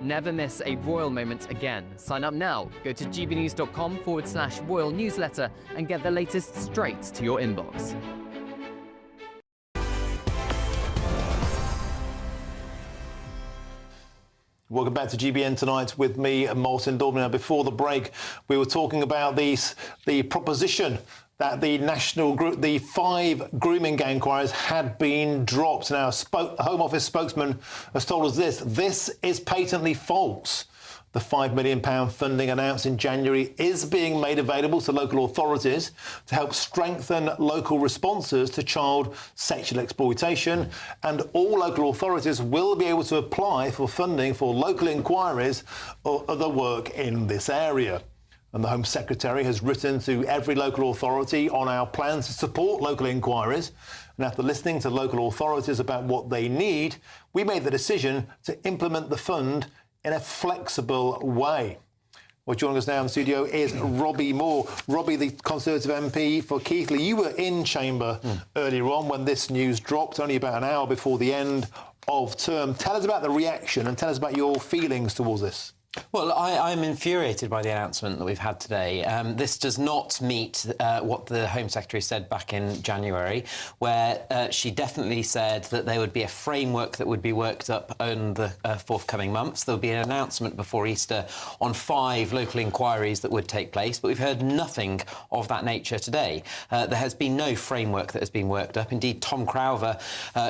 Never miss a royal moment again. Sign up now. Go to gbnews.com/royal newsletter and get the latest straight to your inbox. Welcome back to GBN Tonight with me, Martin Daubney. Now, before the break, we were talking about the proposition that the 5 grooming gang inquiries had been dropped. Now, a Home Office spokesman has told us this is patently false. The £5 million funding announced in January is being made available to local authorities to help strengthen local responses to child sexual exploitation, and all local authorities will be able to apply for funding for local inquiries or other work in this area. And the Home Secretary has written to every local authority on our plans to support local inquiries. And after listening to local authorities about what they need, we made the decision to implement the fund in a flexible way. Well, joining us now in the studio is Robbie Moore. Robbie, the Conservative MP for Keighley. You were in Chamber earlier on when this news dropped, only about an hour before the end of term. Tell us about the reaction and tell us about your feelings towards this. Well, I'm infuriated by the announcement that we've had today. This does not meet what the Home Secretary said back in January, where she definitely said that there would be a framework that would be worked up in the forthcoming months. There would be an announcement before Easter on 5 local inquiries that would take place, but we've heard nothing of that nature today. There has been no framework that has been worked up. Indeed, Tom Crowther,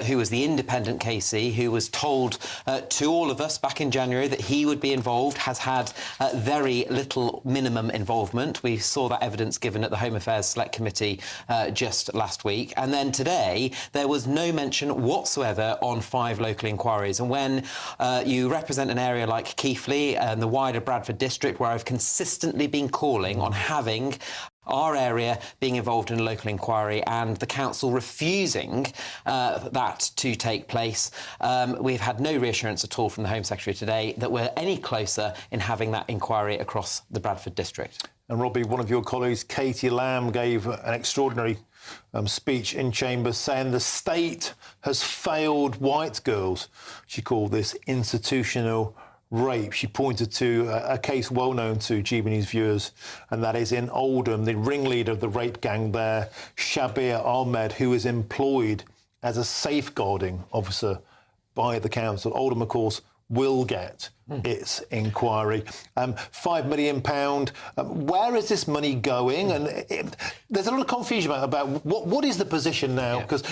who was the independent KC, who was told to all of us back in January that he would be involved, has had very little minimum involvement. We saw that evidence given at the Home Affairs Select Committee just last week. And then today, there was no mention whatsoever on 5 local inquiries. And when you represent an area like Keighley and the wider Bradford district, where I've consistently been calling on having our area being involved in a local inquiry and the council refusing that to take place, we've had no reassurance at all from the Home Secretary today that we're any closer in having that inquiry across the Bradford district. And Robbie, one of your colleagues, Katie Lamb, gave an extraordinary speech in Chambers saying the state has failed white girls. She called this institutional rape. She pointed to a case well known to GB News viewers, and that is in Oldham, the ringleader of the rape gang there, Shabir Ahmed, who is employed as a safeguarding officer by the council. Oldham, of course, will get its inquiry. £5 million. Where is this money going? And there's a lot of confusion about what is the position now, because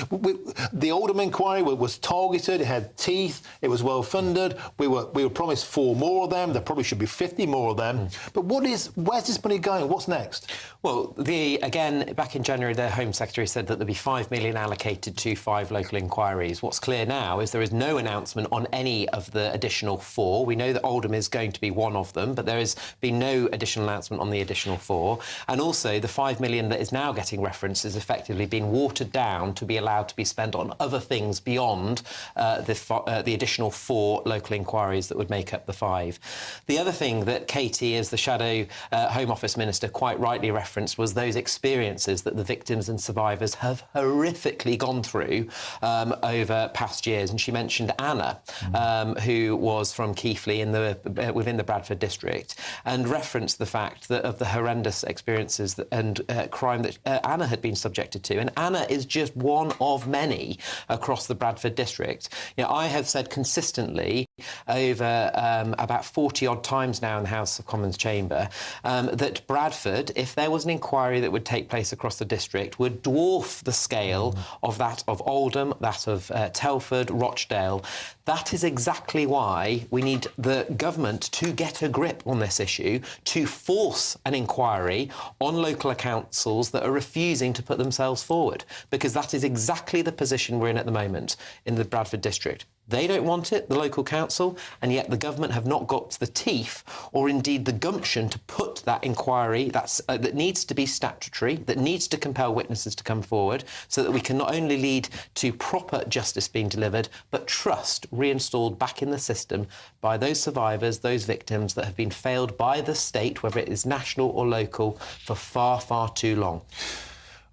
the Oldham inquiry was targeted, it had teeth, it was well funded. We were promised 4 more of them. There probably should be 50 more of them. But where's this money going? What's next? Well, again, back in January, the Home Secretary said that there'd be £5 million allocated to 5 local inquiries. What's clear now is there is no announcement on any of the additional 4. We know that Oldham is going to be one of them, but there has been no additional announcement on the additional 4. And also, the £5 million that is now getting referenced is effectively being watered down to be allowed to be spent on other things beyond the additional 4 local inquiries that would make up the 5. The other thing that Katie, as the Shadow Home Office Minister, quite rightly referenced was those experiences that the victims and survivors have horrifically gone through over past years. And she mentioned Anna, who was from Keighley within the Bradford district, and referenced the fact that of the horrendous experiences and crime that Anna had been subjected to. And Anna is just one of many across the Bradford district. You know, I have said consistently over about 40-odd times now in the House of Commons chamber that Bradford, if there was an inquiry that would take place across the district, would dwarf the scale of that of Oldham, that of Telford, Rochdale. That is exactly why we need the government to get a grip on this issue, to force an inquiry on local councils that are refusing to put themselves forward, because that is exactly the position we're in at the moment in the Bradford district. They don't want it, the local council, and yet the government have not got the teeth or indeed the gumption to put that inquiry that needs to be statutory, that needs to compel witnesses to come forward, so that we can not only lead to proper justice being delivered, but trust reinstalled back in the system by those survivors, those victims that have been failed by the state, whether it is national or local, for far, far too long.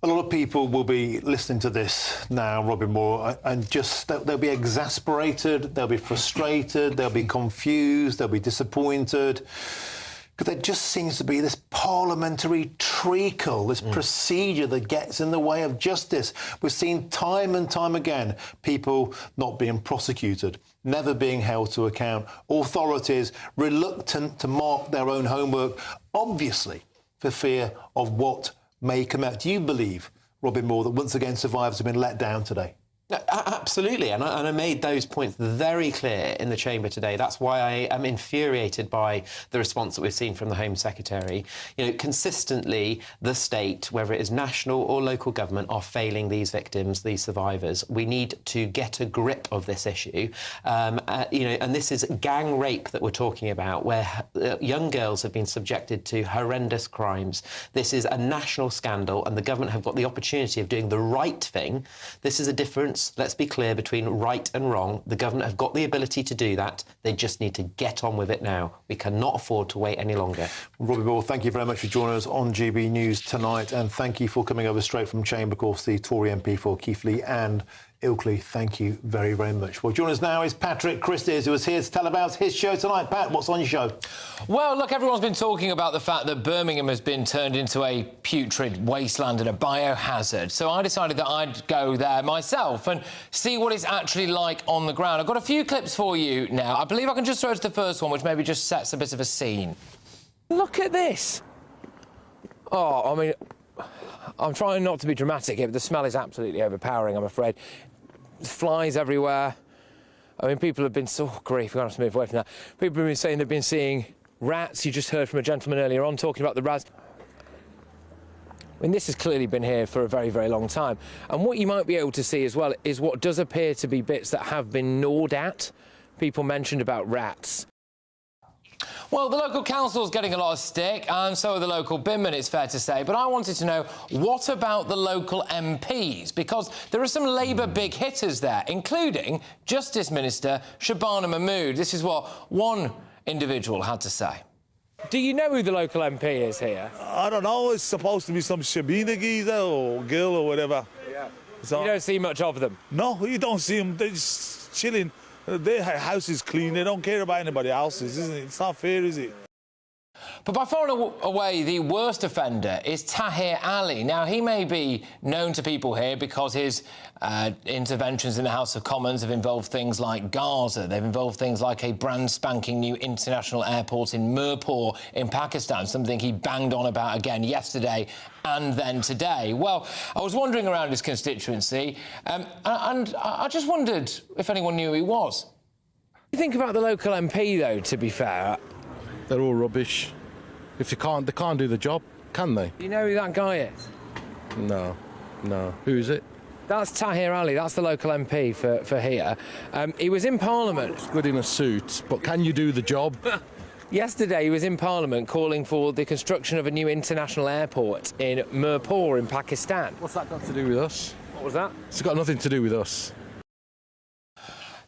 A lot of people will be listening to this now, Robin Moore, and just they'll be exasperated, they'll be frustrated, they'll be confused, they'll be disappointed. Because there just seems to be this parliamentary treacle, this procedure that gets in the way of justice. We've seen time and time again people not being prosecuted, never being held to account, authorities reluctant to mark their own homework, obviously for fear of what may come out. Do you believe, Robin Moore, that once again survivors have been let down today? Absolutely, and I made those points very clear in the chamber today. That's why I am infuriated by the response that we've seen from the Home Secretary. You know, consistently, the state, whether it is national or local government, are failing these victims, these survivors. We need to get a grip of this issue. You know, and this is gang rape that we're talking about, where young girls have been subjected to horrendous crimes. This is a national scandal, and the government have got the opportunity of doing the right thing. This is a difference, let's be clear, between right and wrong. The government have got the ability to do that. They just need to get on with it now. We cannot afford to wait any longer. Robbie Moore, thank you very much for joining us on GB News tonight, and thank you for coming over straight from Chamber, of course, the Tory MP for Keighley and Ilkley. Thank you very, very much. Well, joining us now is Patrick Christys, who is here to tell about his show tonight. Pat, what's on your show? Well, look, everyone's been talking about the fact that Birmingham has been turned into a putrid wasteland and a biohazard. So I decided that I'd go there myself and see what it's actually like on the ground. I've got a few clips for you now. I believe I can just throw to the first one, which maybe just sets a bit of a scene. Look at this. Oh, I mean, I'm trying not to be dramatic here, but the smell is absolutely overpowering, I'm afraid. Flies everywhere. I mean, people have been so grief. We're going to have to move away from that. People have been saying they've been seeing rats. You just heard from a gentleman earlier on talking about the rats. I mean, this has clearly been here for a very, very long time. And what you might be able to see as well is what does appear to be bits that have been gnawed at. People mentioned about rats. Well, the local council's getting a lot of stick, and so are the local binmen, it's fair to say. But I wanted to know, what about the local MPs? Because there are some Labour big hitters there, including Justice Minister Shabana Mahmood. This is what one individual had to say. Do you know who the local MP is here? I don't know. It's supposed to be some Shabina geezer or girl or whatever. Yeah. So, you don't see much of them? No, you don't see them. They're just chilling. Their house is clean. They don't care about anybody else's, isn't it? It's not fair, is it? But by far and away, the worst offender is Tahir Ali. Now, he may be known to people here because his interventions in the House of Commons have involved things like Gaza. They've involved things like a brand spanking new international airport in Mirpur in Pakistan, something he banged on about again yesterday and then today. Well, I was wandering around his constituency and I just wondered if anyone knew who he was. What do you think about the local MP, though, to be fair? They're all rubbish. If they can't do the job, can they? Do you know who that guy is? No. Who is it? That's Tahir Ali. That's the local MP for here. He was in Parliament. Looks good in a suit, but can you do the job? Yesterday, he was in Parliament calling for the construction of a new international airport in Mirpur in Pakistan. What's that got to do with us? What was that? It's got nothing to do with us.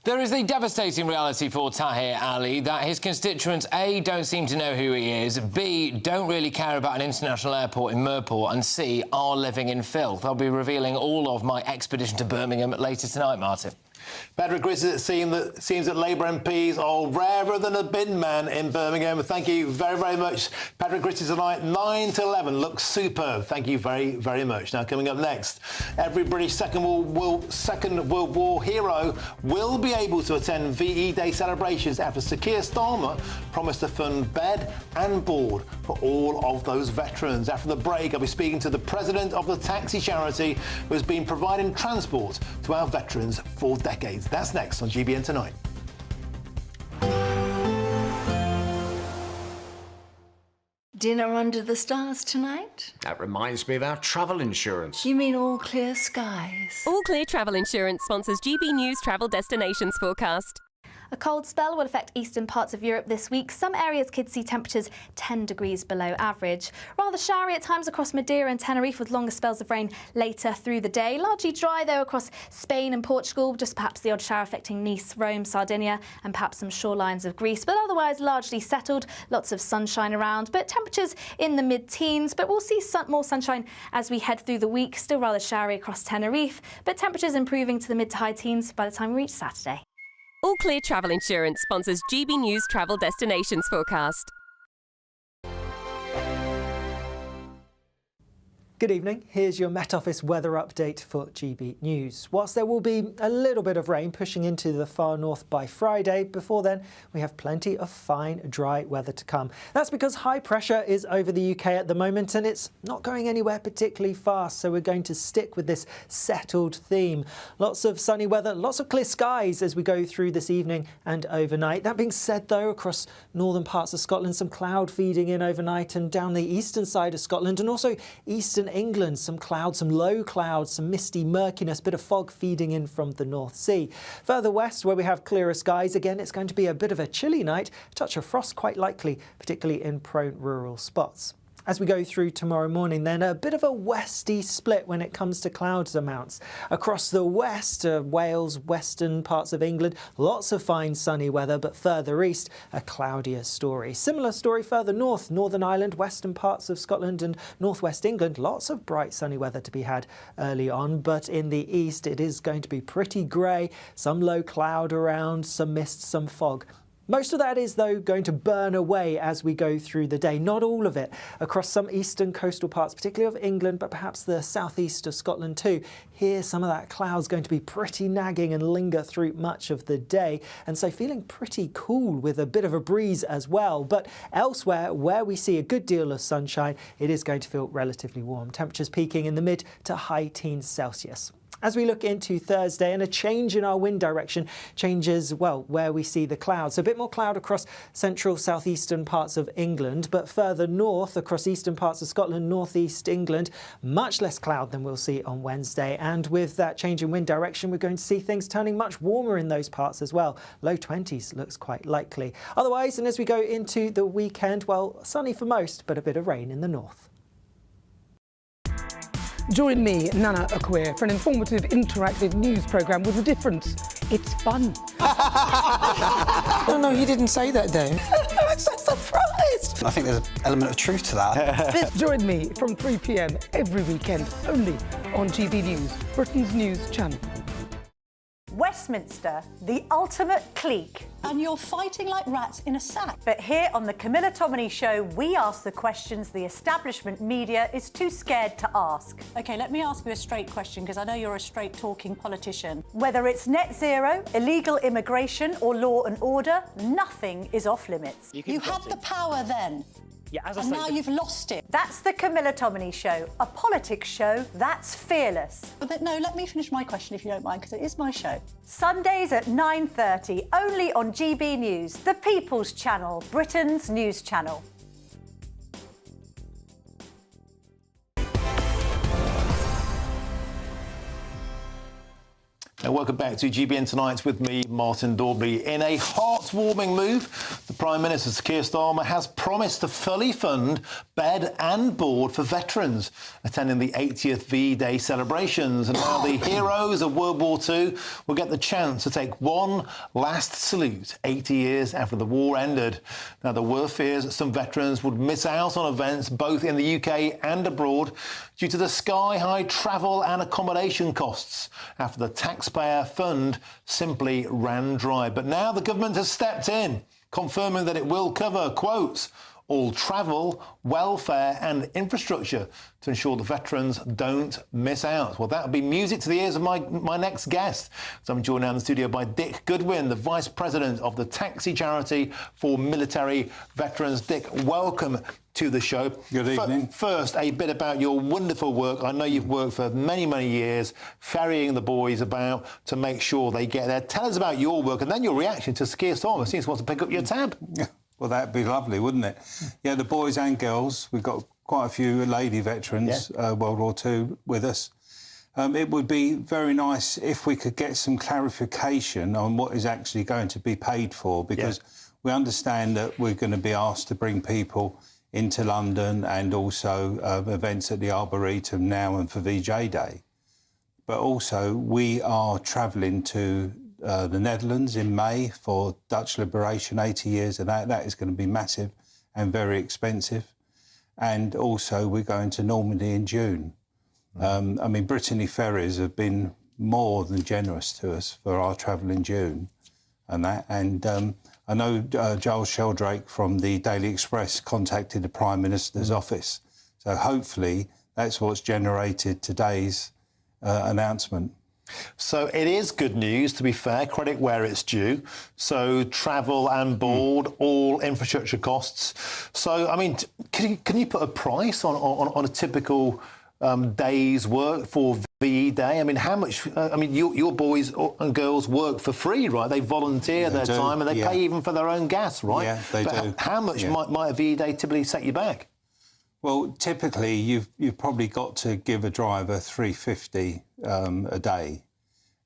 There is the devastating reality for Tahir Ali that his constituents, A, don't seem to know who he is, B, don't really care about an international airport in Mirpur, and C, are living in filth. I'll be revealing all of my expedition to Birmingham later tonight, Martin. Patrick Christie, it seems that Labour MPs are rarer than a bin man in Birmingham. Thank you very, very much. Patrick Christie tonight, 9 to 11. Looks superb. Thank you very, very much. Now, coming up next, every British Second World War hero will be able to attend VE Day celebrations after Sir Keir Starmer promised to fund bed and board for all of those veterans. After the break, I'll be speaking to the president of the taxi charity who has been providing transport to our veterans for decades. That's next on GBN Tonight. Dinner under the stars tonight? That reminds me of our travel insurance. You mean all clear skies? All Clear Travel Insurance sponsors GBNews Travel Destinations Forecast. A cold spell will affect eastern parts of Europe this week. Some areas could see temperatures 10 degrees below average. Rather showery at times across Madeira and Tenerife with longer spells of rain later through the day. Largely dry though across Spain and Portugal, just perhaps the odd shower affecting Nice, Rome, Sardinia and perhaps some shorelines of Greece. But otherwise largely settled, lots of sunshine around, but temperatures in the mid-teens. But we'll see more sunshine as we head through the week. Still rather showery across Tenerife, but temperatures improving to the mid to high teens by the time we reach Saturday. All Clear Travel Insurance sponsors GBNews Travel Destinations Forecast. Good evening. Here's your Met Office weather update for GB News. Whilst there will be a little bit of rain pushing into the far north by Friday, before then we have plenty of fine, dry weather to come. That's because high pressure is over the UK at the moment and it's not going anywhere particularly fast, so we're going to stick with this settled theme. Lots of sunny weather, lots of clear skies as we go through this evening and overnight. That being said, though, across northern parts of Scotland, some cloud feeding in overnight, and down the eastern side of Scotland and also eastern England, some clouds, some low clouds, some misty murkiness, bit of fog feeding in from the North Sea. Further west, where we have clearer skies, again, it's going to be a bit of a chilly night, a touch of frost quite likely, particularly in prone rural spots. As we go through tomorrow morning, then a bit of a westy split when it comes to clouds amounts. Across the west, Wales, western parts of England, lots of fine sunny weather, but further east, a cloudier story. Similar story further north, Northern Ireland, western parts of Scotland and northwest England, lots of bright sunny weather to be had early on, but in the east it is going to be pretty grey, some low cloud around, some mist, some fog. Most of that is, though, going to burn away as we go through the day. Not all of it. Across some eastern coastal parts, particularly of England, but perhaps the southeast of Scotland too. Here, some of that cloud's going to be pretty nagging and linger through much of the day. And so feeling pretty cool with a bit of a breeze as well. But elsewhere, where we see a good deal of sunshine, it is going to feel relatively warm. Temperatures peaking in the mid to high teens Celsius. As we look into Thursday, and a change in our wind direction changes, well, where we see the clouds. So a bit more cloud across central southeastern parts of England, but further north across eastern parts of Scotland, northeast England, much less cloud than we'll see on Wednesday. And with that change in wind direction, we're going to see things turning much warmer in those parts as well. Low 20s looks quite likely. Otherwise, and as we go into the weekend, well, sunny for most, but a bit of rain in the north. Join me, Nana Akwe, for an informative, interactive news programme with a difference. It's fun. No, you didn't say that, Dave. I'm so surprised. I think there's an element of truth to that. Join me from 3 p.m. every weekend, only on GB News, Britain's news channel. Westminster, the ultimate clique. And you're fighting like rats in a sack. But here on the Camilla Tominey Show, we ask the questions the establishment media is too scared to ask. OK, let me ask you a straight question, because I know you're a straight-talking politician. Whether it's net zero, illegal immigration or law and order, nothing is off limits. You had the power then. Yeah, as I and say, now you've lost it. That's the Camilla Tominey Show, a politics show that's fearless. But no, let me finish my question if you don't mind, because it is my show. Sundays at 9:30, only on GB News, the People's Channel, Britain's news channel. Welcome back to GBN Tonight with me, Martin Daubney. In a heartwarming move, the Prime Minister, Keir Starmer, has promised to fully fund bed and board for veterans attending the 80th VE Day celebrations. And now the heroes of World War II will get the chance to take one last salute 80 years after the war ended. Now, there were fears that some veterans would miss out on events both in the UK and abroad due to the sky-high travel and accommodation costs after the taxpayer fund simply ran dry. But now the government has stepped in, confirming that it will cover, quotes, all travel, welfare and infrastructure to ensure the veterans don't miss out. Well, that would be music to the ears of my next guest. So I'm joined now in the studio by Dick Goodwin, the Vice President of the Taxi Charity for Military Veterans. Dick, welcome to the show. Good evening. First, a bit about your wonderful work. I know you've worked for many, many years, ferrying the boys about to make sure they get there. Tell us about your work and then your reaction to Keir Starmer. Seems to want to pick up your tab. Well, that'd be lovely, wouldn't it? Yeah, the boys and girls. We've got quite a few lady veterans, World War II, with us. It would be very nice if we could get some clarification on what is actually going to be paid for, because we understand that we're going to be asked to bring people into London and also events at the Arboretum now and for VJ Day. But also we are travelling to the Netherlands in May for Dutch Liberation, 80 years of that. That is going to be massive and very expensive. And also we're going to Normandy in June. I mean, Brittany Ferries have been more than generous to us for our travel in June and that. And I know Giles Sheldrake from the Daily Express contacted the Prime Minister's office. So hopefully that's what's generated today's announcement. So it is good news, to be fair, credit where it's due. So travel and board, all infrastructure costs. So, I mean, can you put a price on a typical day's work for VE Day? I mean, how much... I mean, your boys and girls work for free, right? They volunteer their time and they pay even for their own gas, right? Yeah, they do. How much might a VE Day typically set you back? Well, typically, you've probably got to give a driver $350 a day.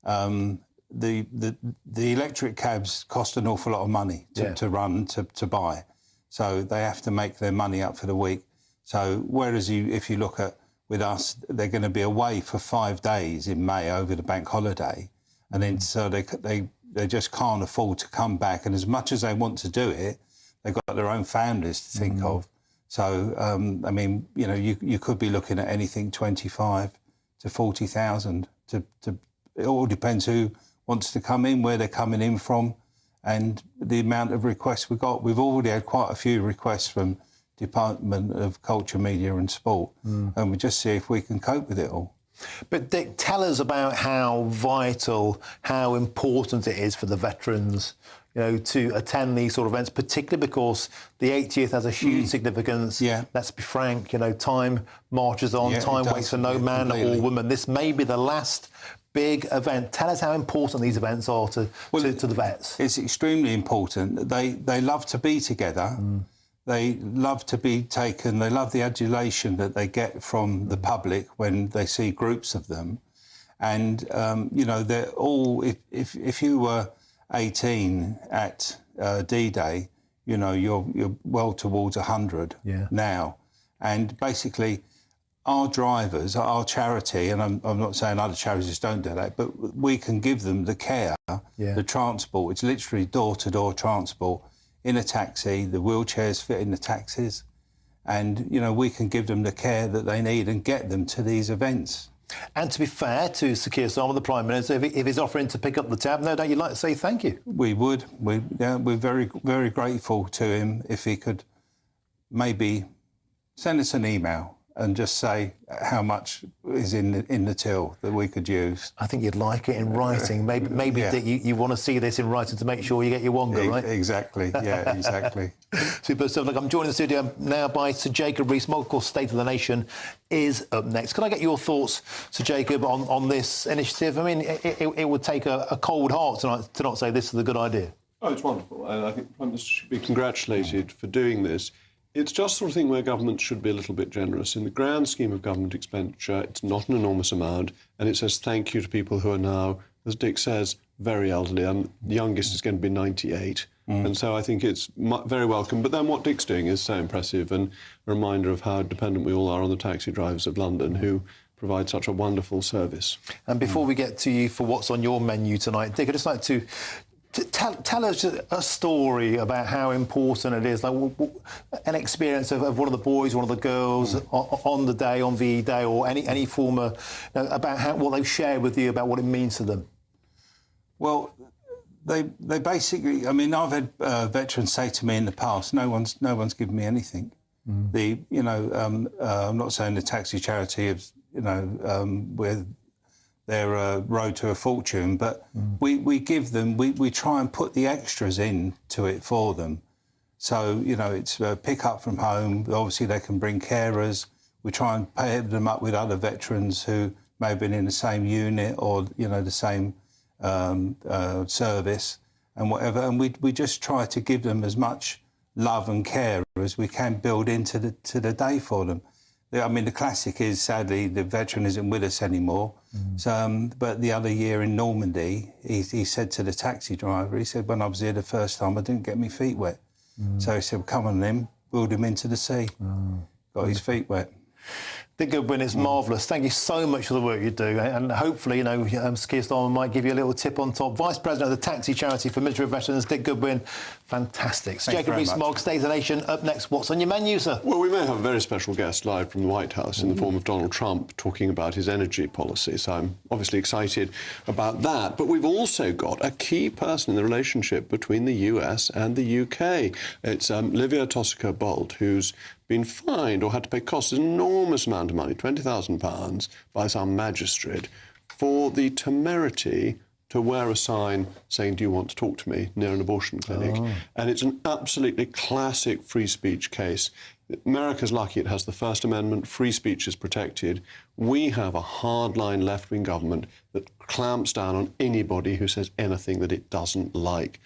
The electric cabs cost an awful lot of money to run, to buy. So they have to make their money up for the week. So whereas if you look at, with us, they're going to be away for 5 days in May over the bank holiday. And then so they just can't afford to come back. And as much as they want to do it, they've got their own families to think of. So, I mean, you know, you could be looking at anything 25 to 40,000. It all depends who wants to come in, where they're coming in from, and the amount of requests we've got. We've already had quite a few requests from Department of Culture, Media and Sport, and we just see if we can cope with it all. But Dick, tell us about how vital, how important it is for the veterans, you know, to attend these sort of events, particularly because the 80th has a huge significance. Yeah. Let's be frank, you know, time marches on, time waits for no man or woman. This may be the last big event. Tell us how important these events are to the vets. It's extremely important. They love to be together. They love to be taken. They love the adulation that they get from the public when they see groups of them. And, you know, they're all... If you were 18 at D-Day, you know, you're well towards 100 now. And basically, our drivers, our charity, and I'm not saying other charities don't do that, but we can give them the care, the transport. It's literally door-to-door transport in a taxi. The wheelchairs fit in the taxis. And, you know, we can give them the care that they need and get them to these events. And to be fair to Sir Keir Starmer, the Prime Minister, if he's offering to pick up the tab, no doubt you'd like to say thank you. We would. We're very, very grateful to him if he could maybe send us an email and just say how much is in the till that we could use. I think you'd like it in writing. Maybe that you want to see this in writing to make sure you get your Wonga, right? Exactly, yeah, exactly. Super stuff. Look, I'm joined in the studio now by Sir Jacob Rees-Mogg. Of course, State of the Nation is up next. Can I get your thoughts, Sir Jacob, on this initiative? I mean, it would take a cold heart to not say this is a good idea. Oh, it's wonderful. And I think the Prime Minister should be congratulated for doing this. It's just the sort of thing where government should be a little bit generous. In the grand scheme of government expenditure, it's not an enormous amount, and it says thank you to people who are now, as Dick says, very elderly, and the youngest is going to be 98. And so I think it's very welcome. But then what Dick's doing is so impressive, and a reminder of how dependent we all are on the taxi drivers of London who provide such a wonderful service. And before we get to you for what's on your menu tonight, Dick, I'd just like to tell us a story about how important it is, like an experience of one of the boys, one of the girls on the day, on VE Day, or any form of, about what they've shared with you about what it means to them. Well, they basically, I mean, I've had veterans say to me in the past, no one's given me anything. I'm not saying the taxi charity is, with their road to a fortune, but we give them, we try and put the extras into it for them. So, it's pick up from home. Obviously, they can bring carers. We try and pair them up with other veterans who may have been in the same unit or, the same service and whatever. And we just try to give them as much love and care as we can build into the day for them. I mean, the classic is, sadly, the veteran isn't with us anymore. So, but the other year in Normandy, he said to the taxi driver, he said, when I was here the first time, I didn't get my feet wet. So he said, well, come on then, build him into the sea. Got his feet wet. Dick Goodwin, it's marvellous. Thank you so much for the work you do. And hopefully, Sir Keir Starmer might give you a little tip on top. Vice President of the Taxi Charity for Military Veterans, Dick Goodwin. Fantastic. Jacob Rees-Mogg, State of the Nation. Up next, what's on your menu, sir? Well, we may have a very special guest live from the White House in the form of Donald Trump talking about his energy policy. So I'm obviously excited about that. But we've also got a key person in the relationship between the US and the UK. It's Livia Tossica-Bolt, who's been fined or had to pay costs an enormous amount of money, £20,000, by some magistrate for the temerity to wear a sign saying, do you want to talk to me, near an abortion clinic. And it's an absolutely classic free speech case. America's lucky it has the First Amendment, free speech is protected. We have a hardline left-wing government that clamps down on anybody who says anything that it doesn't like.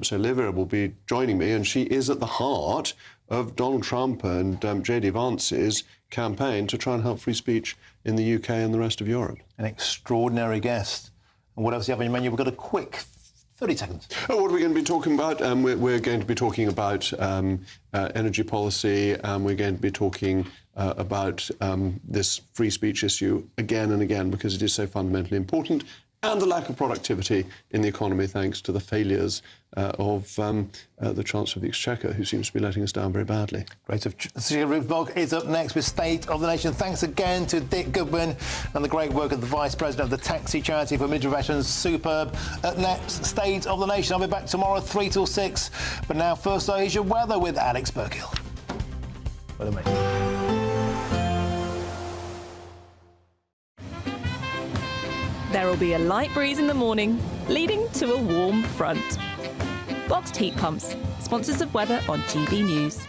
So Livia will be joining me, and she is at the heart of Donald Trump and J.D. Vance's campaign to try and help free speech in the UK and the rest of Europe. An extraordinary guest. And what else do you have on your menu? We've got a quick 30 seconds. Oh, what are we going to be talking about? We're going to be talking about energy policy, and we're going to be talking about this free speech issue again and again because it is so fundamentally important, and the lack of productivity in the economy thanks to the failures of the Chancellor of the Exchequer, who seems to be letting us down very badly. Great. Sir Rees-Mogg is up next with State of the Nation. Thanks again to Dick Goodwin and the great work of the Vice President of the Taxi Charity for Military Veterans. Superb. Up next, State of the Nation. I'll be back tomorrow 3 till 6. But now, first, Asia weather with Alex Burkill. Well, mate. There will be a light breeze in the morning, leading to a warm front. Boxed heat pumps, sponsors of weather on GB News.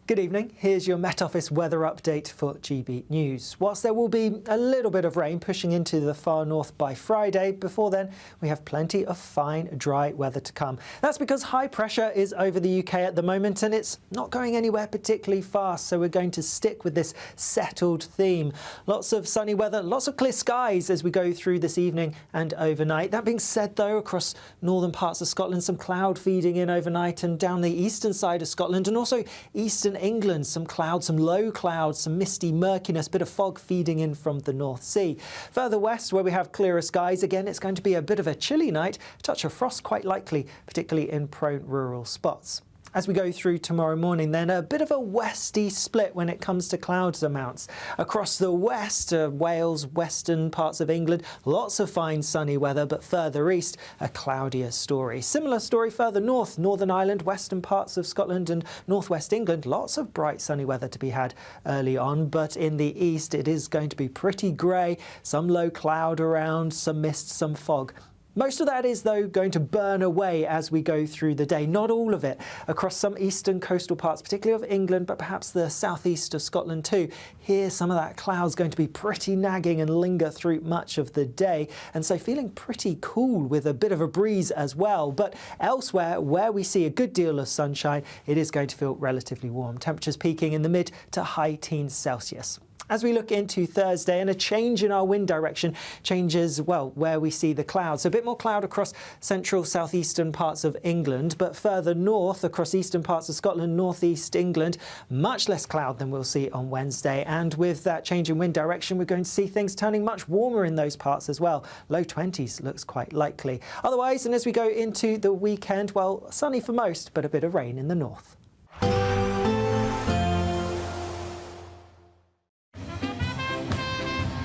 Good evening. Here's your Met Office weather update for GB News. Whilst there will be a little bit of rain pushing into the far north by Friday, before then we have plenty of fine, dry weather to come. That's because high pressure is over the UK at the moment and it's not going anywhere particularly fast, so we're going to stick with this settled theme. Lots of sunny weather, lots of clear skies as we go through this evening and overnight. That being said, though, across northern parts of Scotland, some cloud feeding in overnight, and down the eastern side of Scotland and also eastern England, some clouds, some low clouds, some misty murkiness, bit of fog feeding in from the North Sea. Further west, where we have clearer skies, again, it's going to be a bit of a chilly night, a touch of frost quite likely, particularly in prone rural spots. As we go through tomorrow morning, then a bit of a westy split when it comes to clouds amounts. Across the west, Wales, western parts of England, lots of fine sunny weather, but further east, a cloudier story. Similar story further north, Northern Ireland, western parts of Scotland and northwest England, lots of bright sunny weather to be had early on, but in the east it is going to be pretty grey, some low cloud around, some mist, some fog. Most of that is, though, going to burn away as we go through the day. Not all of it. Across some eastern coastal parts, particularly of England, but perhaps the southeast of Scotland too. Here, some of that cloud's going to be pretty nagging and linger through much of the day. And so feeling pretty cool with a bit of a breeze as well. But elsewhere, where we see a good deal of sunshine, it is going to feel relatively warm. Temperatures peaking in the mid to high teens Celsius. As we look into Thursday, and a change in our wind direction changes, well, where we see the clouds. So a bit more cloud across central southeastern parts of England, but further north across eastern parts of Scotland, northeast England, much less cloud than we'll see on Wednesday. And with that change in wind direction, we're going to see things turning much warmer in those parts as well. Low 20s looks quite likely. Otherwise, and as we go into the weekend, well, sunny for most, but a bit of rain in the north.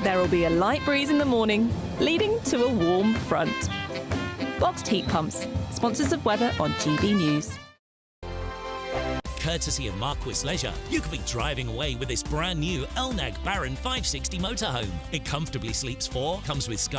There will be a light breeze in the morning, leading to a warm front. Boxed heat pumps, sponsors of weather on GB News. Courtesy of Marquis Leisure, you could be driving away with this brand new Elnag Baron 560 motorhome. It comfortably sleeps 4, comes with Sky